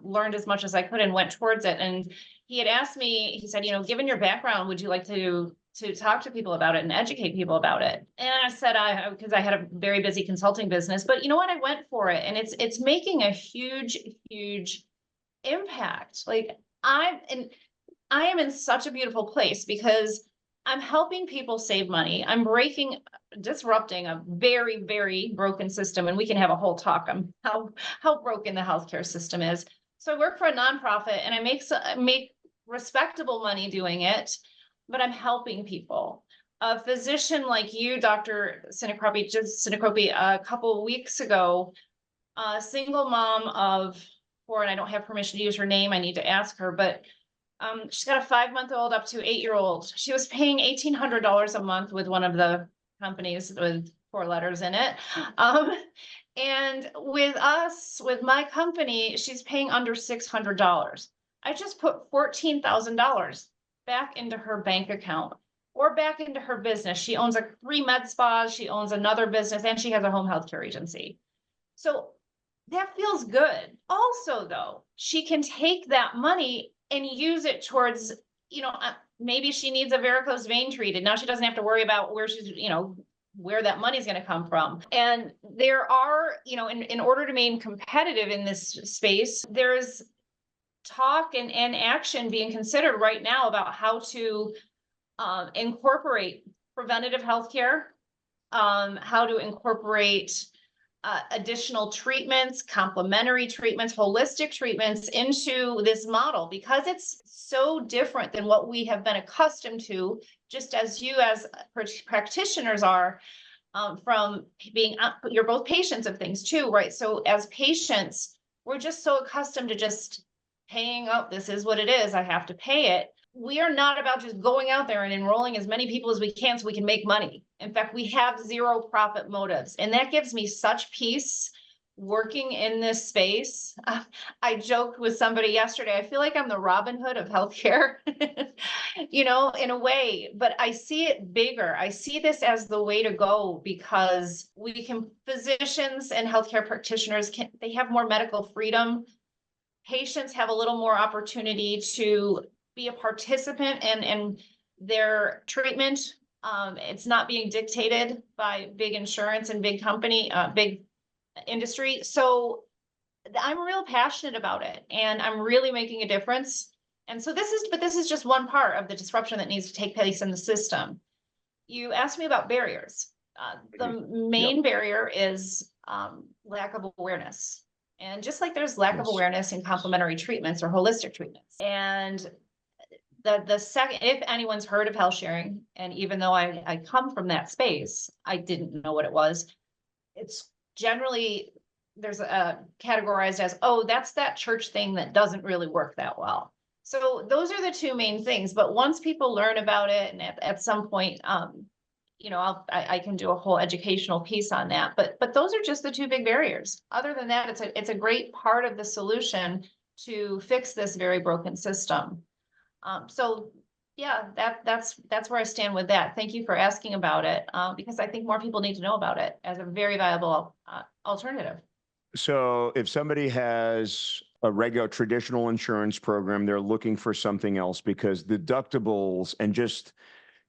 learned as much as I could and went towards it. And he had asked me, he said, given your background, would you like to talk to people about it and educate people about it? And I said, because I had a very busy consulting business, but you know what, I went for it. And it's making a huge, huge impact. Like I am in such a beautiful place because I'm helping people save money. I'm disrupting a very, very broken system. And we can have a whole talk on how broken the healthcare system is. So I work for a nonprofit and I make respectable money doing it, but I'm helping people. A physician like you, Dr. Sinicropi, a couple of weeks ago, a single mom of 4, and I don't have permission to use her name. I need to ask her, but she's got a 5-month-old up to 8-year-old. She was paying $1,800 a month with one of the companies with 4 letters in it. And with us, with my company, she's paying under $600. I just put $14,000 back into her bank account or back into her business. She owns 3 med spas, she owns another business, and she has a home healthcare agency. So that feels good. Also, though, she can take that money and use it towards, maybe she needs a varicose vein treated. Now she doesn't have to worry about where she's, where that money is going to come from. And there are, in order to remain competitive in this space, there's talk and action being considered right now about how to incorporate preventative healthcare, how to incorporate additional treatments, complementary treatments, holistic treatments into this model, because it's so different than what we have been accustomed to, just as you as practitioners are, from being, you're both patients of things too, right? So as patients, we're just so accustomed to just paying up. This is what it is. I have to pay it. We are not about just going out there and enrolling as many people as we can so we can make money. In fact, we have zero profit motives. And that gives me such peace working in this space. I joked with somebody yesterday, I feel like I'm the Robin Hood of healthcare, in a way, but I see it bigger. I see this as the way to go because physicians and healthcare practitioners they have more medical freedom. Patients have a little more opportunity to be a participant in their treatment. It's not being dictated by big insurance and big industry. So I'm real passionate about it and I'm really making a difference. And so this is just one part of the disruption that needs to take place in the system. You asked me about barriers. The main barrier is lack of awareness. And just like there's lack of awareness in complementary treatments or holistic treatments. And the second, if anyone's heard of health sharing, and even though I come from that space, I didn't know what it was. It's generally, there's categorized as, that's that church thing that doesn't really work that well. So those are the 2 main things. But once people learn about it, and at some point, I can do a whole educational piece on that. But those are just the 2 big barriers. Other than that, it's a great part of the solution to fix this very broken system. So yeah, that's where I stand with that. Thank you for asking about it, because I think more people need to know about it as a very viable alternative. So if somebody has a regular traditional insurance program, they're looking for something else because deductibles and just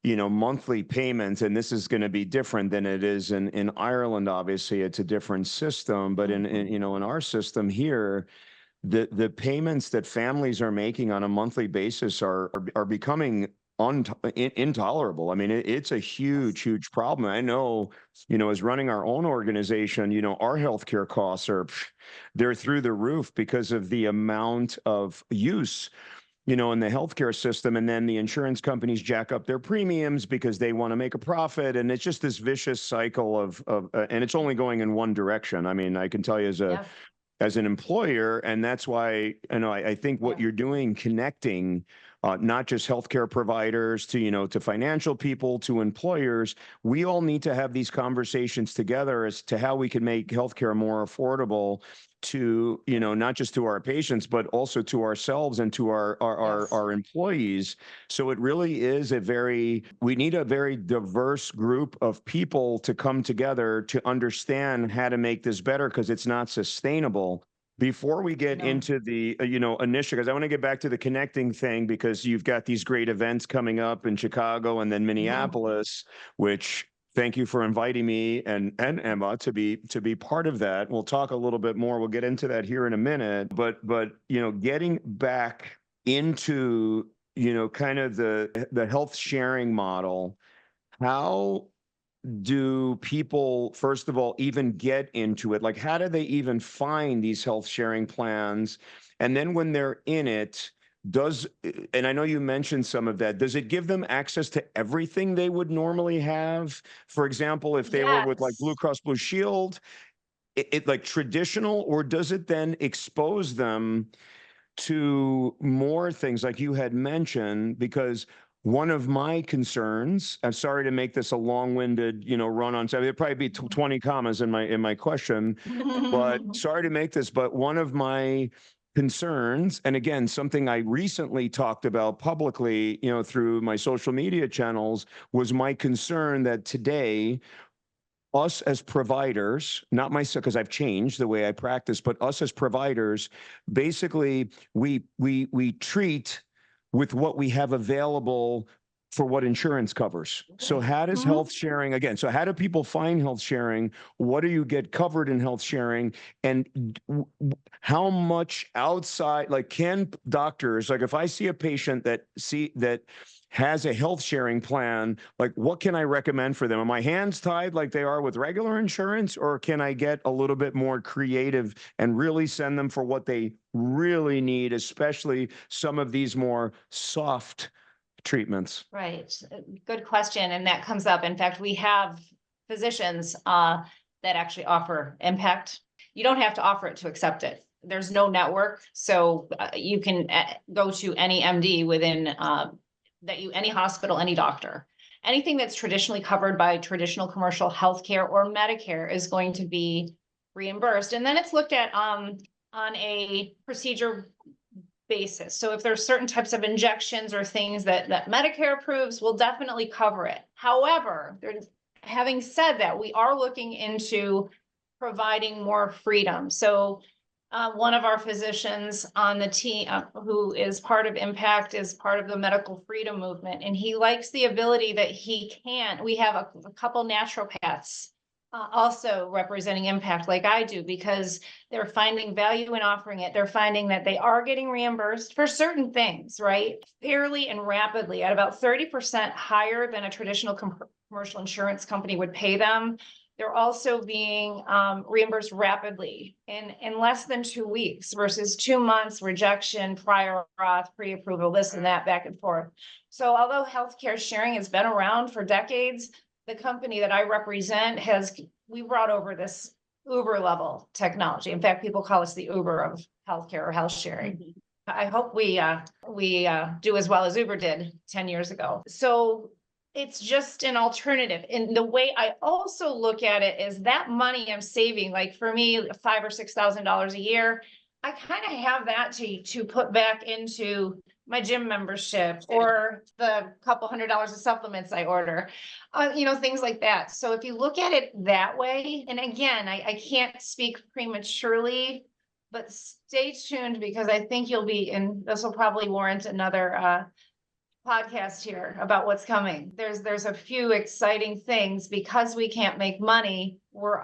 monthly payments, and this is going to be different than it is in Ireland. Obviously, it's a different system, but in our system here, the payments that families are making on a monthly basis are becoming intolerable. I mean, it's a huge problem. I know, as running our own organization, our healthcare costs they're through the roof because of the amount of use, in the healthcare system. And then the insurance companies jack up their premiums because they want to make a profit. And it's just this vicious cycle and it's only going in one direction. I mean, I can tell you as an employer, and that's why I think what you're doing, connecting not just healthcare providers to financial people, to employers, we all need to have these conversations together as to how we can make healthcare more affordable to not just to our patients, but also to ourselves and to our employees. So it really is we need a very diverse group of people to come together to understand how to make this better, because it's not sustainable. Before we get into the, initiative, because I want to get back to the connecting thing, because you've got these great events coming up in Chicago and then Minneapolis, which thank you for inviting me and Emma to be part of that. We'll talk a little bit more. We'll get into that here in a minute, but getting back into, kind of the health sharing model, how do people, first of all, even get into it? Like, how do they even find these health sharing plans? And then when they're in it, and I know you mentioned some of that, does it give them access to everything they would normally have? For example, if they were with like Blue Cross Blue Shield, it like traditional, or does it then expose them to more things like you had mentioned? Because one of my concerns, I'm sorry to make this a long-winded, run on, so it'd probably be 20 commas in my question, but sorry to make this, but one of my concerns, and again, something I recently talked about publicly, through my social media channels, was my concern that today, us as providers, not myself, because I've changed the way I practice, but us as providers, basically, we treat with what we have available for what insurance covers. So how does health sharing, again, so how do people find health sharing? What do you get covered in health sharing? And how much outside, like, can doctors, like if I see a patient that has a health sharing plan, like what can I recommend for them? Are my hands tied like they are with regular insurance, or can I get a little bit more creative and really send them for what they really need, especially some of these more soft treatments? Right. Good question. And that comes up. In fact, we have physicians that actually offer impact. You don't have to offer it to accept it. There's no network. So you can go to any MD within any hospital, any doctor. Anything that's traditionally covered by traditional commercial healthcare or Medicare is going to be reimbursed. And then it's looked at on a procedure basis. So if there's certain types of injections or things that Medicare approves, we'll definitely cover it. However, having said that, we are looking into providing more freedom. So one of our physicians on the team who is part of Impact is part of the medical freedom movement. And he likes the ability that we have a couple naturopaths also representing Impact like I do, because they're finding value in offering it. They're finding that they are getting reimbursed for certain things, right? Fairly and rapidly at about 30% higher than a traditional commercial insurance company would pay them. They're also being reimbursed rapidly in less than 2 weeks versus 2 months, rejection, prior auth, pre-approval, this and that, back and forth. So although healthcare sharing has been around for decades, the company that I represent we brought over this Uber level technology. In fact, people call us the Uber of healthcare or health sharing. I hope we do as well as Uber did 10 years ago. So it's just an alternative. And the way I also look at it is that money I'm saving, like for me, $5,000 or $6,000 a year, I kind of have that to put back into my gym membership or the couple $100 of supplements I order, things like that. So if you look at it that way, and again, I can't speak prematurely, but stay tuned, because I think you'll be, and this will probably warrant another podcast here about what's coming. There's a few exciting things because we can't make money. We're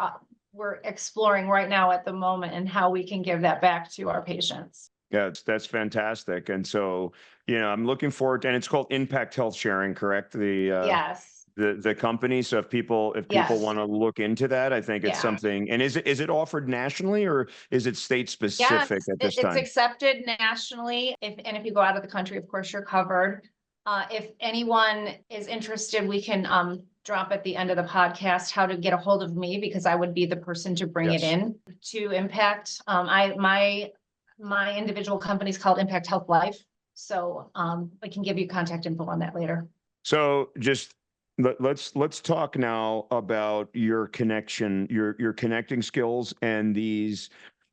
exploring right now at the moment and how we can give that back to our patients. Yeah, that's fantastic. And so, I'm looking forward to, and it's called Impact Health Sharing, correct? Yes. The company. So if people Yes. want to look into that, I think it's Yeah. something. And is it offered nationally or is it state specific at this It's time? accepted nationally. If you go out of the country, of course, you're covered. If anyone is interested, we can drop at the end of the podcast how to get a hold of me, because I would be the person to bring it Yes. in to Impact. My individual company is called Impact Health Life. So I can give you contact info on that later. So just let's talk now about your connection, your connecting skills and these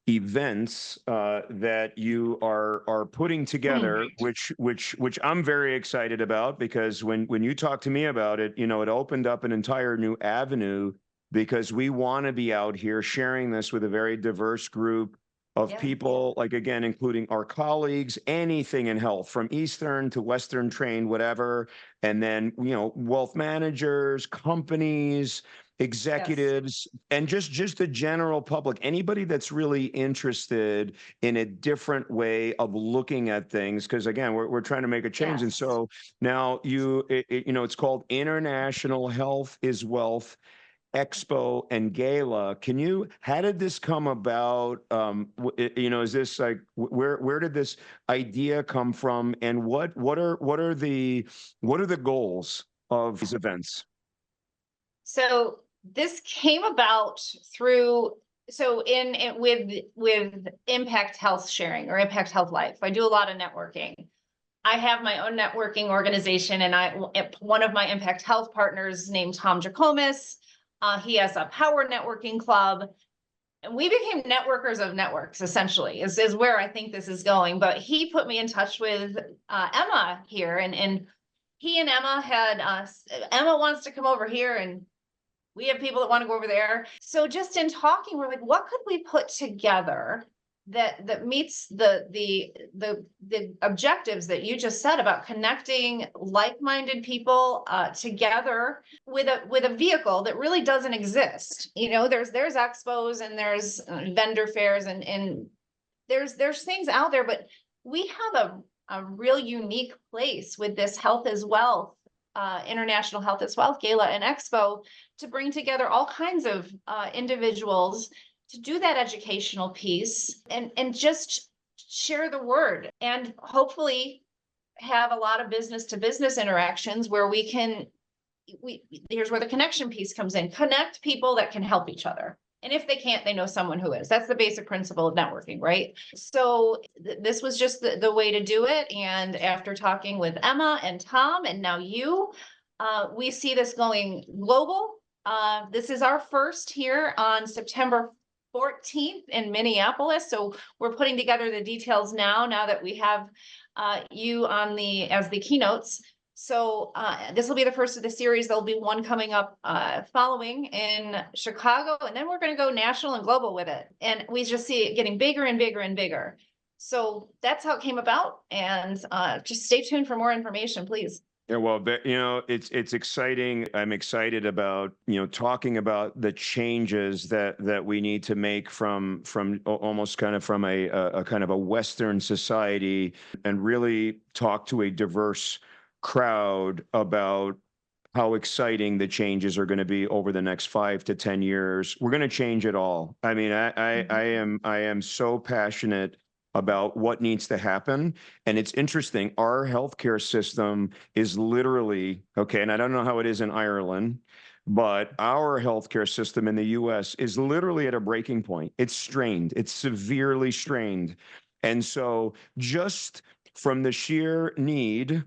events that you are putting together, which I'm very excited about, because when you talk to me about it, it opened up an entire new avenue, because we want to be out here sharing this with a very diverse group of people, like, again, including our colleagues, anything in health, from Eastern to Western trained, whatever. And then, wealth managers, companies, executives, and just the general public, anybody that's really interested in a different way of looking at things. Because again, we're trying to make a change. And so now it's called International Health is Wealth Expo and Gala. How did this come about? Is this like, where did this idea come from? And what are the goals of these events? So this came about through, with Impact Health Sharing or Impact Health Life, I do a lot of networking. I have my own networking organization, and one of my Impact Health partners named Tom Jacomas. He has a power networking club, and we became networkers of networks, essentially, is where I think this is going. But he put me in touch with Emma here, and he and Emma had Emma wants to come over here, and we have people that want to go over there. So just in talking, we're like, what could we put together that meets the objectives that you just said about connecting like-minded people together with a vehicle that really doesn't exist. There's expos and there's vendor fairs and there's things out there, but we have a real unique place with this Health is Wealth, International Health is Wealth Gala and Expo, to bring together all kinds of individuals to do that educational piece and just share the word, and hopefully have a lot of business to business interactions where here's where the connection piece comes in. Connect people that can help each other. And if they can't, they know someone who is. That's the basic principle of networking, right? So this was just the way to do it. And after talking with Emma and Tom, and now you, we see this going global. This is our first here on September 14th in Minneapolis. So we're putting together the details now that we have you on as the keynotes. So this will be the first of the series. There'll be one coming up following in Chicago, and then we're going to go national and global with it. And we just see it getting bigger and bigger and bigger. So that's how it came about. And just stay tuned for more information, please. Yeah, well, it's exciting. I'm excited about, talking about the changes that we need to make from almost kind of from a kind of a Western society, and really talk to a diverse crowd about how exciting the changes are going to be over the next 5 to 10 years. We're going to change it all. I mean, I am so passionate about what needs to happen. And it's interesting, our healthcare system is literally, okay, and I don't know how it is in Ireland, but our healthcare system in the US is literally at a breaking point. It's strained, it's severely strained. And so just from the sheer need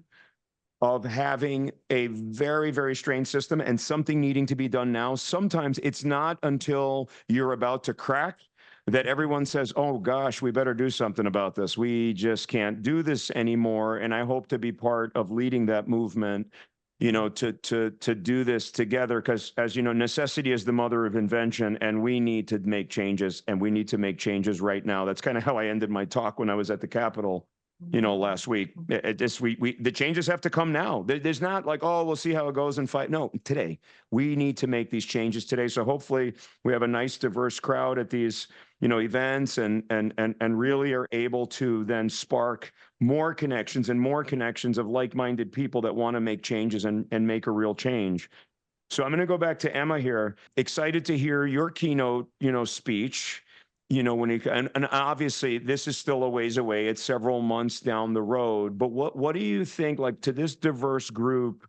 of having a very, very strained system and something needing to be done now, sometimes it's not until you're about to crack that everyone says, oh gosh, we better do something about this. We just can't do this anymore. And I hope to be part of leading that movement, to do this together, because as you know, necessity is the mother of invention, and we need to make changes, and we need to make changes right now. That's kind of how I ended my talk when I was at the Capitol last week. This week, the changes have to come now. There's not like, oh, we'll see how it goes and fight. No, today we need to make these changes today. So hopefully we have a nice diverse crowd at these, events and really are able to then spark more connections of like-minded people that want to make changes and make a real change. So I'm going to go back to Emma here. Excited to hear your keynote, speech. When you and obviously this is still a ways away. It's several months down the road. But what do you think, like, to this diverse group,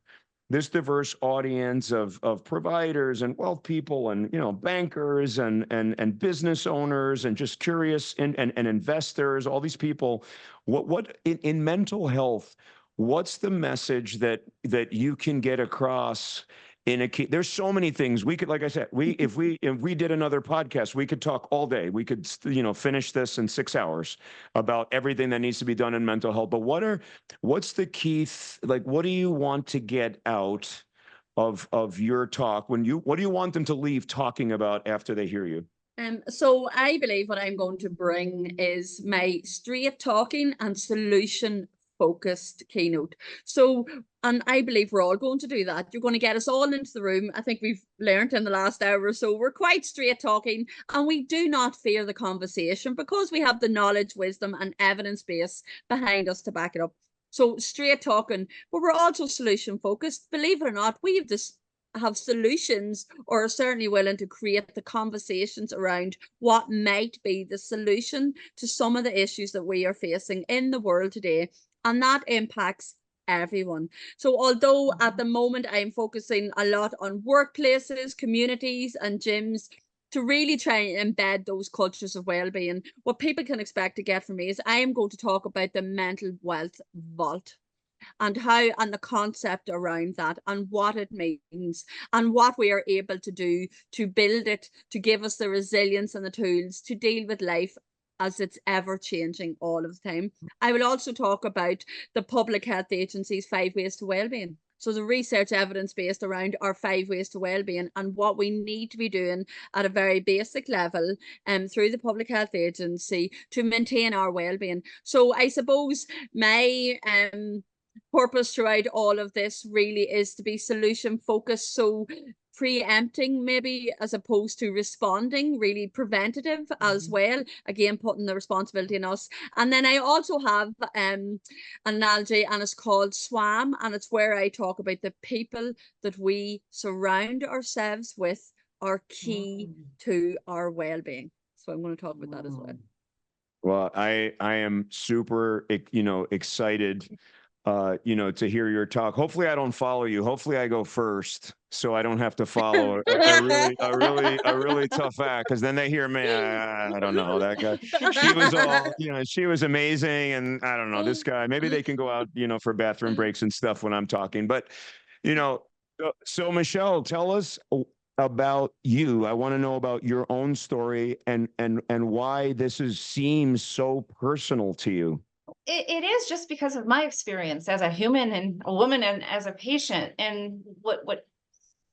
this diverse audience of providers and wealth people and bankers and business owners and just curious and investors, all these people, what in mental health, what's the message that you can get across? There's so many things we could, like I said, if we did another podcast, we could talk all day. We could, finish this in 6 hours about everything that needs to be done in mental health. But what's the key? What do you want to get out of your talk? What do you want them to leave talking about after they hear you? So I believe what I'm going to bring is my straight talking and solution focused keynote. So, and I believe we're all going to do that. You're going to get us all into the room. I think we've learned in the last hour or so, we're quite straight talking and we do not fear the conversation because we have the knowledge, wisdom and evidence base behind us to back it up. So straight talking, but we're also solution focused. Believe it or not, we have solutions or are certainly willing to create the conversations around what might be the solution to some of the issues that we are facing in the world today. And that impacts everyone. So although at the moment I'm focusing a lot on workplaces, communities and gyms to really try and embed those cultures of well-being, what people can expect to get from me is I am going to talk about the mental wealth vault and the concept around that and what it means and what we are able to do to build it, to give us the resilience and the tools to deal with life as it's ever changing all of the time. I will also talk about the Public Health Agency's 5 ways to wellbeing. So the research evidence based around our 5 ways to wellbeing and what we need to be doing at a very basic level through the Public Health Agency to maintain our wellbeing. So I suppose my purpose throughout all of this really is to be solution focused. So preempting maybe as opposed to responding, really preventative as well, again putting the responsibility on us. And then I also have an analogy and it's called SWAM, and it's where I talk about the people that we surround ourselves with are key to our well-being. So I'm going to talk about that as well. Well, I am super excited to hear your talk. Hopefully I don't follow you. Hopefully I go first so I don't have to follow a really tough act, because then they hear me, I don't know, that guy. She was amazing. And I don't know, this guy, maybe they can go out, for bathroom breaks and stuff when I'm talking. But, so Michelle, tell us about you. I want to know about your own story and why this seems so personal to you. It is just because of my experience as a human and a woman and as a patient. And what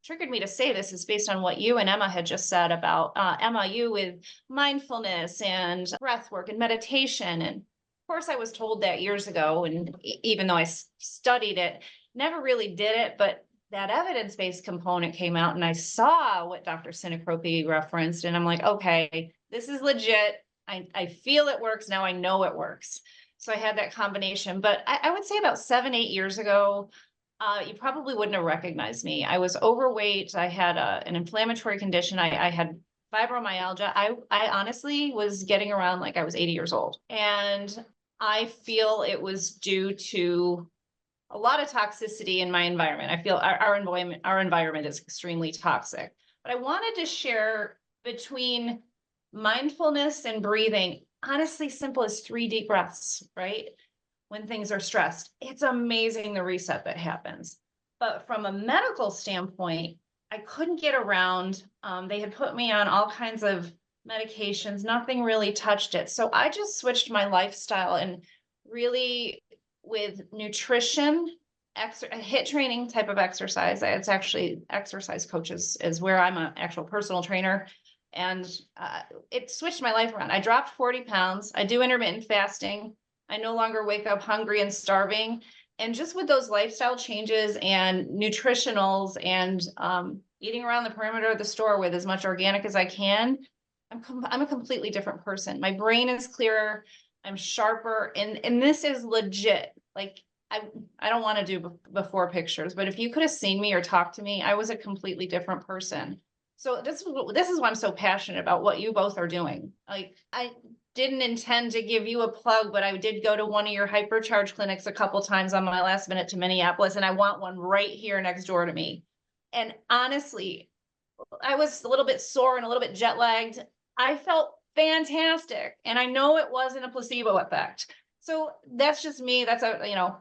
triggered me to say this is based on what you and Emma had just said about Emma, you with mindfulness and breath work and meditation. And of course, I was told that years ago. And even though I studied it, never really did it. But that evidence-based component came out and I saw what Dr. Sinicropi referenced. And I'm like, okay, this is legit. I feel it works. Now I know it works. So I had that combination, but I would say about 7-8 years ago, you probably wouldn't have recognized me. I was overweight. I had an inflammatory condition. I had fibromyalgia. I honestly was getting around like I was 80 years old. And I feel it was due to a lot of toxicity in my environment. I feel our environment is extremely toxic. But I wanted to share between mindfulness and breathing, honestly, simple as 3 deep breaths, right? When things are stressed, it's amazing the reset that happens. But from a medical standpoint, I couldn't get around. They had put me on all kinds of medications. Nothing really touched it. So I just switched my lifestyle and really with nutrition, HIIT training type of exercise. It's actually exercise coaches is where I'm an actual personal trainer. And it switched my life around. I dropped 40 pounds. I do intermittent fasting. I no longer wake up hungry and starving. And just with those lifestyle changes and nutritionals and eating around the perimeter of the store with as much organic as I can, I'm a completely different person. My brain is clearer. I'm sharper. And this is legit. Like, I don't want to do before pictures, but if you could have seen me or talked to me, I was a completely different person. So this is why I'm so passionate about what you both are doing. Like, I didn't intend to give you a plug, but I did go to one of your hypercharge clinics a couple times on my last minute to Minneapolis, and I want one right here next door to me. And honestly, I was a little bit sore and a little bit jet lagged. I felt fantastic, and I know it wasn't a placebo effect. So that's just me. That's a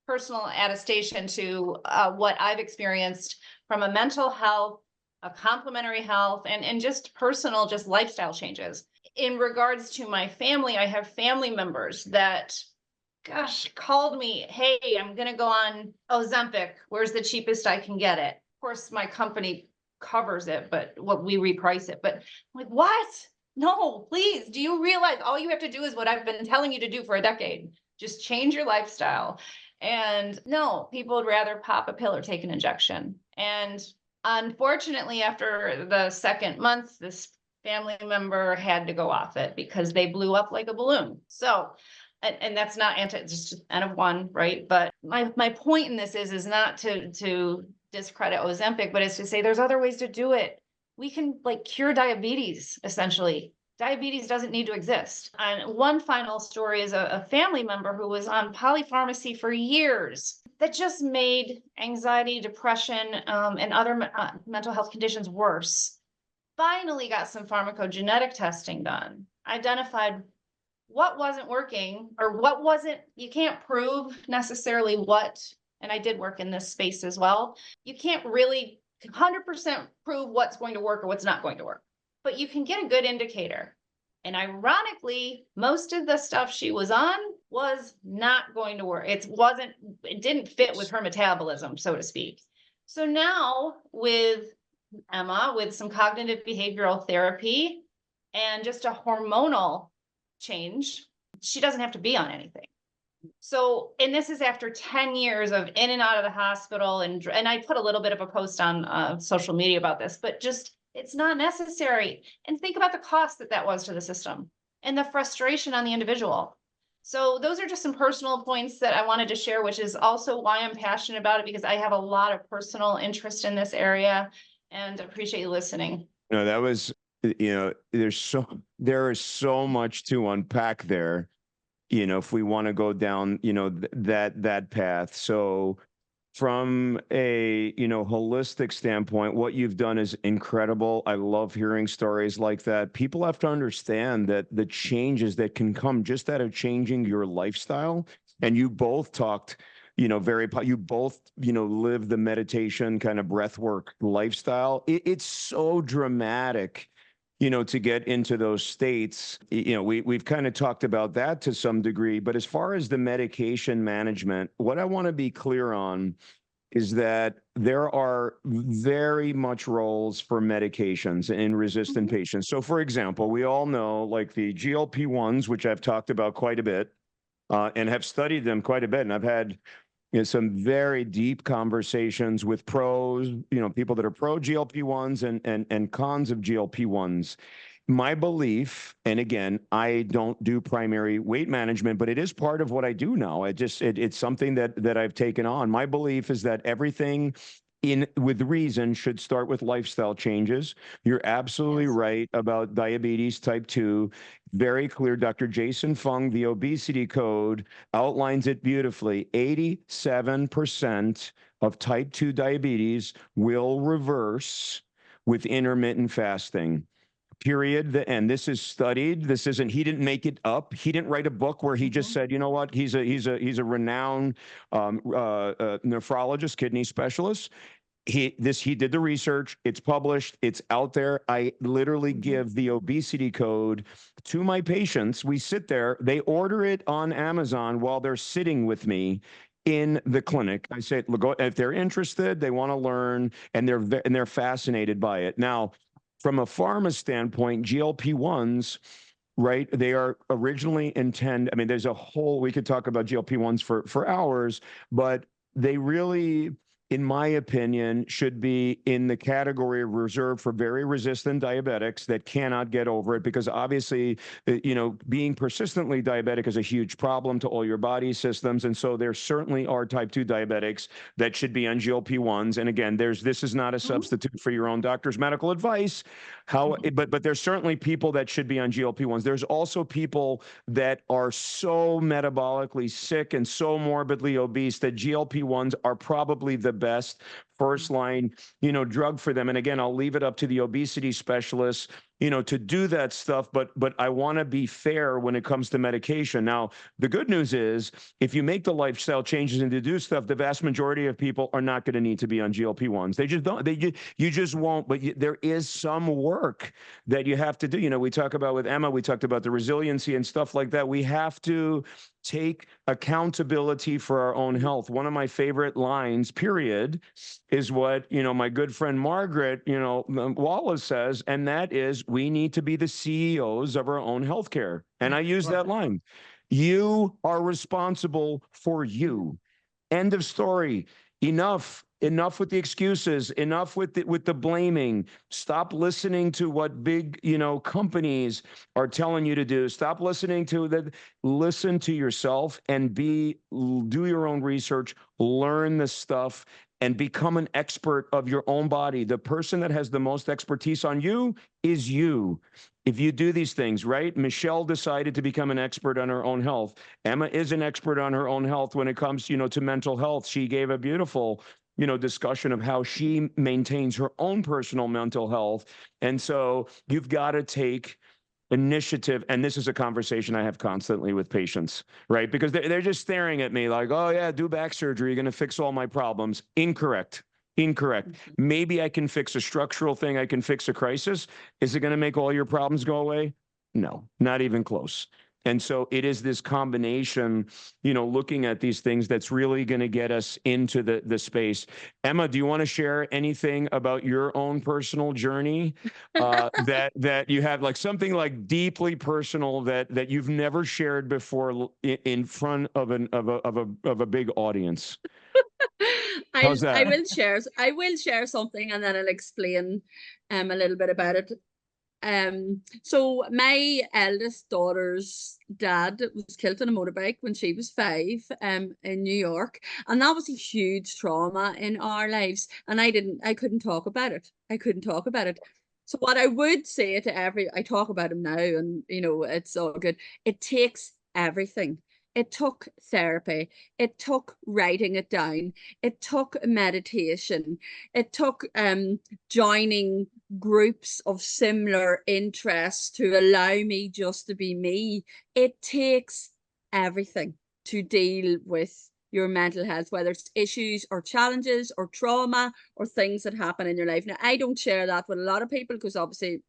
personal attestation to what I've experienced from a mental health, a complementary health, and just personal, just lifestyle changes. In regards to my family, I have family members that, gosh, called me, hey, I'm going to go on Ozempic. Where's the cheapest I can get it? Of course, my company covers it, but we reprice it. But I'm like, what? No, please. Do you realize all you have to do is what I've been telling you to do for a decade? Just change your lifestyle. And no, people would rather pop a pill or take an injection. And unfortunately, after the second month, this family member had to go off it because they blew up like a balloon. So, and that's not just N of one, right? But my point in this is not to discredit Ozempic, but it's to say there's other ways to do it. We can cure diabetes, essentially. Diabetes doesn't need to exist. And one final story is a family member who was on polypharmacy for years that just made anxiety, depression, and other mental health conditions worse. Finally got some pharmacogenetic testing done, identified what wasn't working or what wasn't, you can't prove necessarily what, and I did work in this space as well. You can't really 100% prove what's going to work or what's not going to work, but you can get a good indicator. And ironically, most of the stuff she was on was not going to work. It didn't fit with her metabolism, so to speak. So now with Emma, with some cognitive behavioral therapy and just a hormonal change, she doesn't have to be on anything. So, and this is after 10 years of in and out of the hospital. And I put a little bit of a post on social media about this, but just, it's not necessary. And think about the cost that was to the system and the frustration on the individual. So those are just some personal points that I wanted to share, which is also why I'm passionate about it, because I have a lot of personal interest in this area and appreciate you listening. No, that was, there is so much to unpack there, if we want to go down, that path. So from a, holistic standpoint, what you've done is incredible. I love hearing stories like that. People have to understand that the changes that can come just out of changing your lifestyle. And you both talked, you both, live the meditation kind of breath work lifestyle. It's so dramatic, to get into those states. We've kind of talked about that to some degree, but as far as the medication management, what I want to be clear on is that there are very much roles for medications in resistant patients. So for example, we all know like the GLP-1s, which I've talked about quite a bit, and have studied them quite a bit. And I've had some very deep conversations with pros, people that are pro GLP-1s and cons of GLP-1s. My belief, and again, I don't do primary weight management, but it is part of what I do now. It's something that I've taken on. My belief is that everything with reason should start with lifestyle changes. You're absolutely right about diabetes type 2. Very clear. Dr. Jason Fung, the obesity code, outlines it beautifully. 87% of type 2 diabetes will reverse with intermittent fasting. Period. And this is studied. This isn't, he didn't make it up. He didn't write a book where he just said, you know what, he's a renowned nephrologist, kidney specialist. He did the research. It's published. It's out there. I literally give the obesity code to my patients. We sit there. They order it on Amazon while they're sitting with me in the clinic. I say, look, if they're interested, they want to learn, and they're fascinated by it. Now, from a pharma standpoint, GLP-1s right? They are originally intended. I mean, there's a whole, we could talk about GLP-1s for hours, but they really, in my opinion, should be in the category reserved for very resistant diabetics that cannot get over it, because obviously, being persistently diabetic is a huge problem to all your body systems. And so there certainly are type 2 diabetics that should be on GLP-1s. And again, this is not a substitute for your own doctor's medical advice. But there's certainly people that should be on GLP-1s. There's also people that are so metabolically sick and so morbidly obese that GLP-1s are probably the best first line, drug for them. And again, I'll leave it up to the obesity specialists, to do that stuff. But I want to be fair when it comes to medication. Now, the good news is if you make the lifestyle changes and to do stuff, the vast majority of people are not going to need to be on GLP-1s. They just don't, you just won't, but there is some work that you have to do. We talk about with Emma, we talked about the resiliency and stuff like that. We have to take accountability for our own health. One of my favorite lines, period, is what, my good friend Margaret, Wallace says, and that is, we need to be the CEOs of our own healthcare. And I use that line. You are responsible for you. End of story. Enough with the excuses, enough with the blaming. Stop listening to what big, companies are telling you to do. Stop listening to that. Listen to yourself and do your own research, learn the stuff, and become an expert of your own body. The person that has the most expertise on you is you. If you do these things, right? Michelle decided to become an expert on her own health. Emma is an expert on her own health when it comes, to mental health. She gave a beautiful, discussion of how she maintains her own personal mental health. And so you've got to take initiative. And this is a conversation I have constantly with patients, right? Because they're just staring at me like, oh yeah, do back surgery. You're going to fix all my problems. Incorrect. Maybe I can fix a structural thing. I can fix a crisis. Is it going to make all your problems go away? No, not even close. And so it is this combination, looking at these things that's really going to get us into the space. Emma, do you want to share anything about your own personal journey that you have, like something like deeply personal that you've never shared before in front of a big audience? How's that? I will share something and then I'll explain a little bit about it. So my eldest daughter's dad was killed on a motorbike when she was 5 in New York, and that was a huge trauma in our lives, and I couldn't talk about it. So what I would say to I talk about him now, and it's all good. It takes everything. It took therapy. It took writing it down. It took meditation. It took joining groups of similar interests to allow me just to be me. It takes everything to deal with your mental health, whether it's issues or challenges or trauma or things that happen in your life. Now, I don't share that with a lot of people because obviously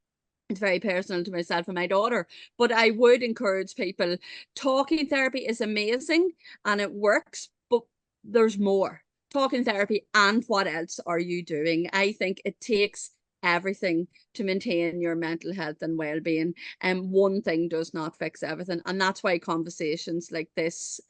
it's very personal to myself and my daughter, but I would encourage people. Talking therapy is amazing and it works, but there's more. Talking therapy, and what else are you doing? I think it takes everything to maintain your mental health and well-being, and one thing does not fix everything, and that's why conversations like this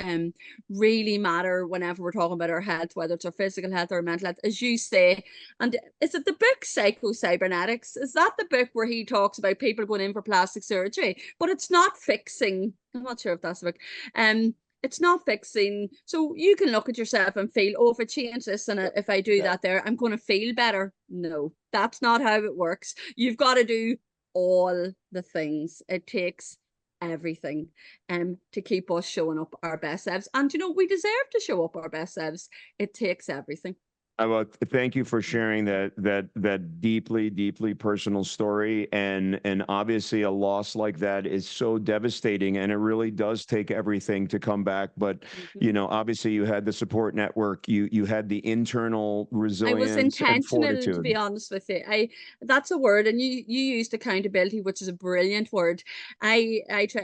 really matter whenever we're talking about our health, whether it's our physical health or mental health, as you say. And is it the book Psycho-Cybernetics? Is that the book where he talks about people going in for plastic surgery, but it's not fixing? I'm not sure if that's the book. It's not fixing. So you can look at yourself and feel, oh, if I change this and if I do that there, I'm going to feel better. No, that's not how it works. You've got to do all the things. It takes everything to keep us showing up our best selves. And we deserve to show up our best selves. It takes everything. Well, thank you for sharing that deeply, deeply personal story. And obviously a loss like that is so devastating, and it really does take everything to come back. But, obviously you had the support network, you had the internal resilience. I was intentional, and fortitude. to be honest with you. That's a word, and you used accountability, which is a brilliant word. I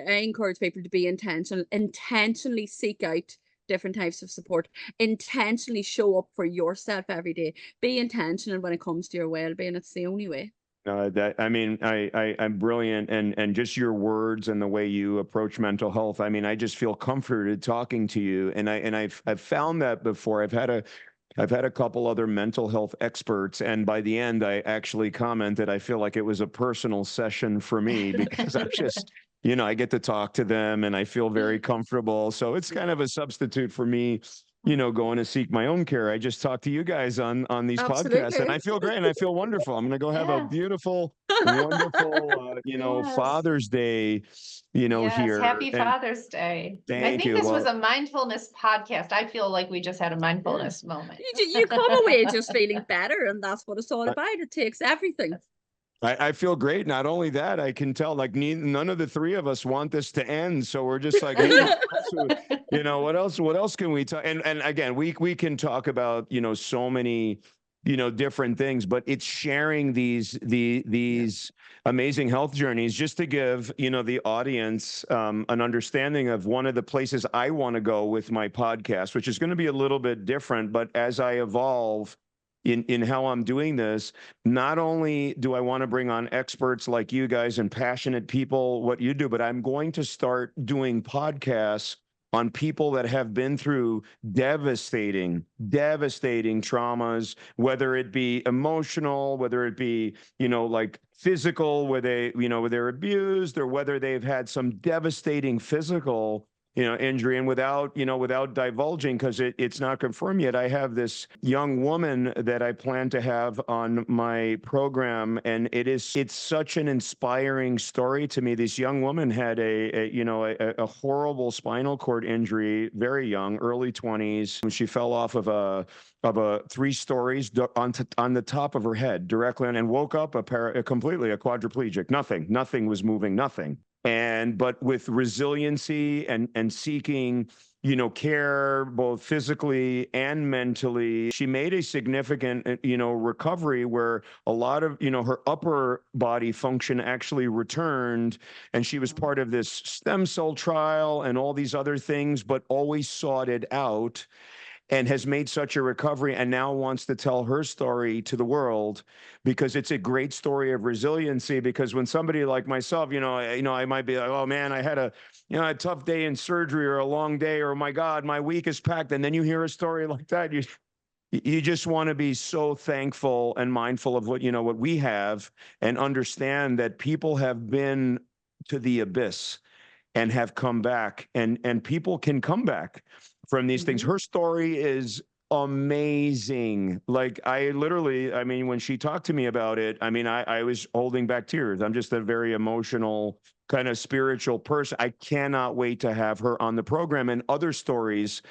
encourage people to be intentional, intentionally seek out different types of support, intentionally show up for yourself every day. Be intentional when it comes to your well-being. It's the only way. I mean, I'm brilliant, and just your words and the way you approach mental health. I mean, I just feel comforted talking to you, and I've found that before. I've had a couple other mental health experts, and by the end, I actually commented, I feel like it was a personal session for me because I'm just, I get to talk to them and I feel very comfortable. So it's kind of a substitute for me, going to seek my own care. I just talked to you guys on these podcasts, and Absolutely. I feel great and I feel wonderful. I'm going to go have a Yeah. beautiful, wonderful, Yes. Father's Day, Yes. here. Happy And Father's Day. I thank think you. this was Well, a mindfulness podcast. I feel like we just had a Yeah. mindfulness moment. You come away just feeling better, and that's what it's all about. It takes everything. I feel great. Not only that, I can tell like none of the three of us want this to end. So we're just like, hey, what else can we talk? And again, we can talk about, so many, different things, but it's sharing these amazing health journeys just to give, the audience an understanding of one of the places I want to go with my podcast, which is going to be a little bit different, but as I evolve in how I'm doing this, not only do I want to bring on experts like you guys and passionate people, what you do, but I'm going to start doing podcasts on people that have been through devastating traumas, whether it be emotional, whether it be, like physical, where they're abused, or whether they've had some devastating physical injury. And without divulging, because it's not confirmed yet, I have this young woman that I plan to have on my program, and it's such an inspiring story to me. This young woman had a horrible spinal cord injury, very young, early 20s, when she fell off of a 3 stories on the top of her head directly, and woke up completely a quadriplegic. Nothing was moving, nothing. But with resiliency and seeking, care both physically and mentally, she made a significant, recovery where a lot of, her upper body function actually returned. And she was part of this stem cell trial and all these other things, but always sought it out, and has made such a recovery, and now wants to tell her story to the world, because it's a great story of resiliency. Because when somebody like myself, I might be like, oh man, I had a tough day in surgery, or a long day, or my God, my week is packed. And then you hear a story like that, you just want to be so thankful and mindful of what we have, and understand that people have been to the abyss and have come back, and people can come back from these things. Her story is amazing. Like I mean, when she talked to me about it, I mean, I was holding back tears. I'm just a very emotional, kind of spiritual person. I cannot wait to have her on the program, and other stories,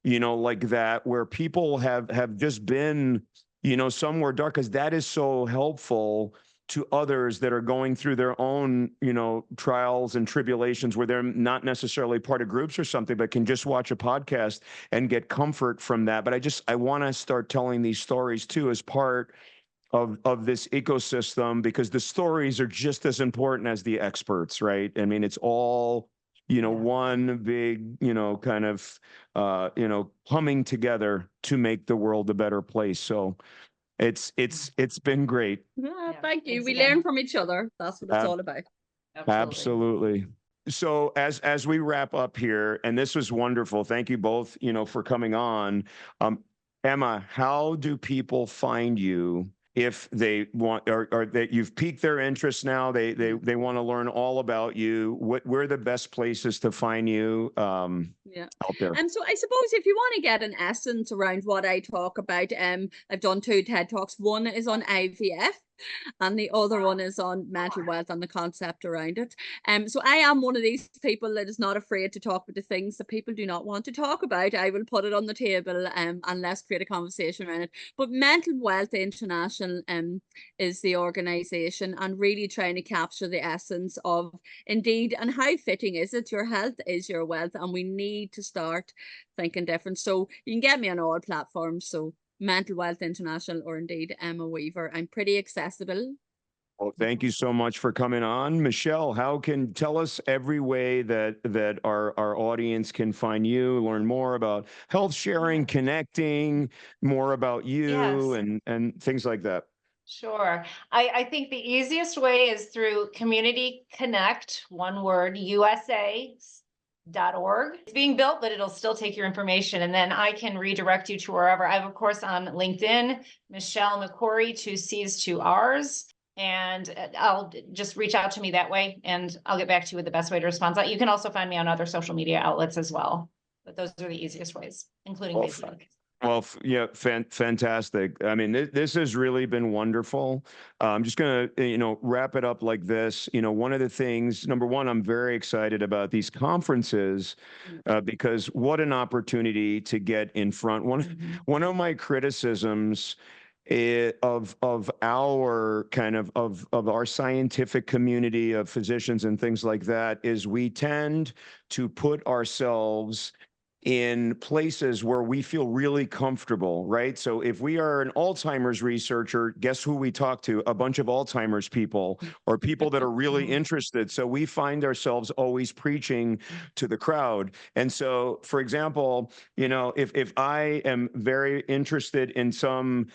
like that, where people have just been, somewhere dark, because that is so helpful to others that are going through their own, trials and tribulations, where they're not necessarily part of groups or something, but can just watch a podcast and get comfort from that. But I want to start telling these stories too, as part of this ecosystem, because the stories are just as important as the experts, right? I mean, it's all, one big, kind of, humming together to make the world a better place. So it's been great. Yeah, Yeah, thank you. thanks We again. learn from each other. That's what it's all about. Absolutely. So as we wrap up here, and this was wonderful. Thank you both, for coming on. Emma, how do people find you if they want, or that you've piqued their interest now? They want to learn all about you. Where are the best places to find you Yeah. out there? So I suppose if you want to get an essence around what I talk about, I've done 2 TED Talks. One is on IVF, and the other one is on mental wealth and the concept around it. So I am one of these people that is not afraid to talk about the things that people do not want to talk about. I will put it on the table, and let's create a conversation around it. But Mental Wealth International is the organization, and really trying to capture the essence of, indeed, and how fitting is it? Your health is your wealth, and we need to start thinking different. So you can get me on all platforms. So Mental Wealth International, or indeed Emma Weaver. I'm pretty accessible. Well, thank you so much for coming on. Michelle, tell us every way that our audience can find you, learn more about health sharing, connecting, more about you, Yes. and things like that. Sure. I think the easiest way is through Community Connect, one word, USA.org. It's being built, but it'll still take your information. And then I can redirect you to wherever. I have, of course, on LinkedIn, Michelle McCrory, 2 C's, 2 R's. And I'll just reach out to me that way, and I'll get back to you with the best way to respond. You can also find me on other social media outlets as well. But those are the easiest ways, including Well, Facebook. Well, yeah, fantastic. I mean, this has really been wonderful. I'm just going to, wrap it up like this. One of the things, number one, I'm very excited about these conferences because what an opportunity to get in front. One of my criticisms of our kind of our scientific community of physicians and things like that is we tend to put ourselves in places where we feel really comfortable, right? So if we are an Alzheimer's researcher, guess who we talk to? A bunch of Alzheimer's people or people that are really interested. So we find ourselves always preaching to the crowd. And so, for example, if I am very interested in some,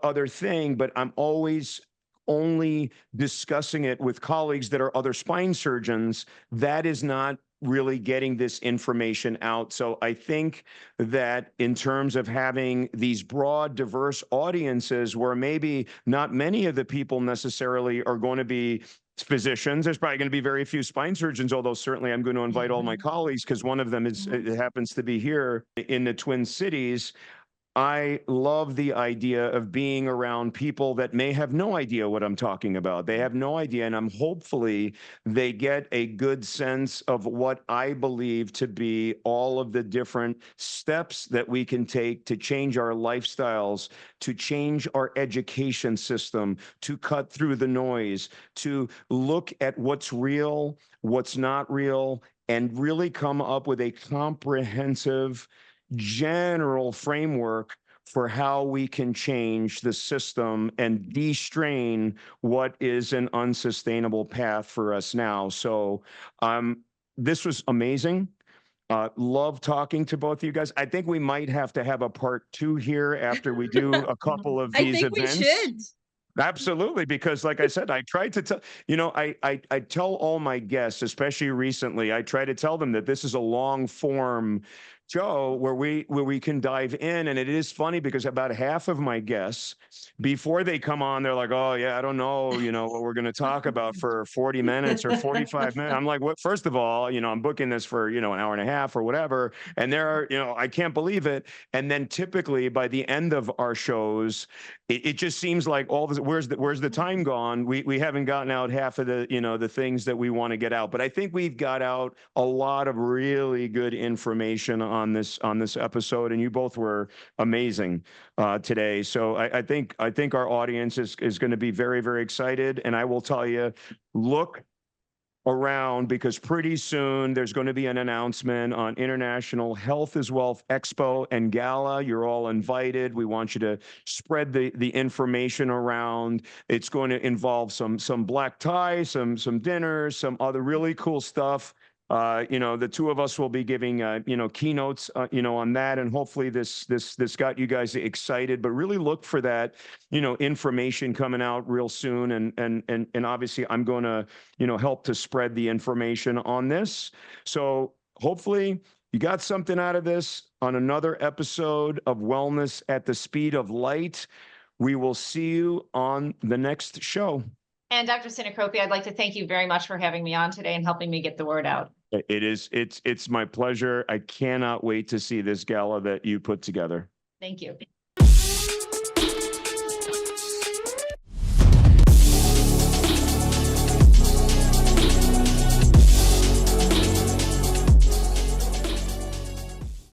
other thing, but I'm always only discussing it with colleagues that are other spine surgeons, that is not really getting this information out. So I think that in terms of having these broad, diverse audiences where maybe not many of the people necessarily are going to be physicians, there's probably going to be very few spine surgeons, although certainly I'm going to invite all my colleagues because one of them it happens to be here in the Twin Cities. I love the idea of being around people that may have no idea what I'm talking about. They have no idea, and hopefully they get a good sense of what I believe to be all of the different steps that we can take to change our lifestyles, to change our education system, to cut through the noise, to look at what's real, what's not real, and really come up with a comprehensive general framework for how we can change the system and de-strain what is an unsustainable path for us now. So this was amazing. Love talking to both of you guys. I think we might have to have a part 2 here after we do a couple of I these think events. we should. Absolutely, because like I said, I tried to tell, I tell all my guests, especially recently, I try to tell them that this is a long form show where we can dive in. And it is funny because about half of my guests, before they come on, they're like, oh yeah, I don't know, what we're going to talk about for 40 minutes or 45 minutes. I'm like, what? First of all, I'm booking this for, an hour and a half or whatever. And there are, I can't believe it. And then typically by the end of our shows, it just seems like all this, where's the time gone? We haven't gotten out half of the, the things that we want to get out. But I think we've got out a lot of really good information on this episode, and you both were amazing today. So I think our audience is going to be very, very excited. And I will tell you, look around because pretty soon there's going to be an announcement on International Health is Wealth Expo and Gala. You're all invited. We want you to spread the information around. It's going to involve some black tie, some dinners, some other really cool stuff. The two of us will be giving, keynotes, on that. And hopefully this got you guys excited, but really look for that, information coming out real soon. And obviously I'm going to, help to spread the information on this. So hopefully you got something out of this on another episode of Wellness at the Speed of Light. We will see you on the next show. And Dr. Sinicropi, I'd like to thank you very much for having me on today and helping me get the word out. It's my pleasure. I cannot wait to see this gala that you put together. Thank you.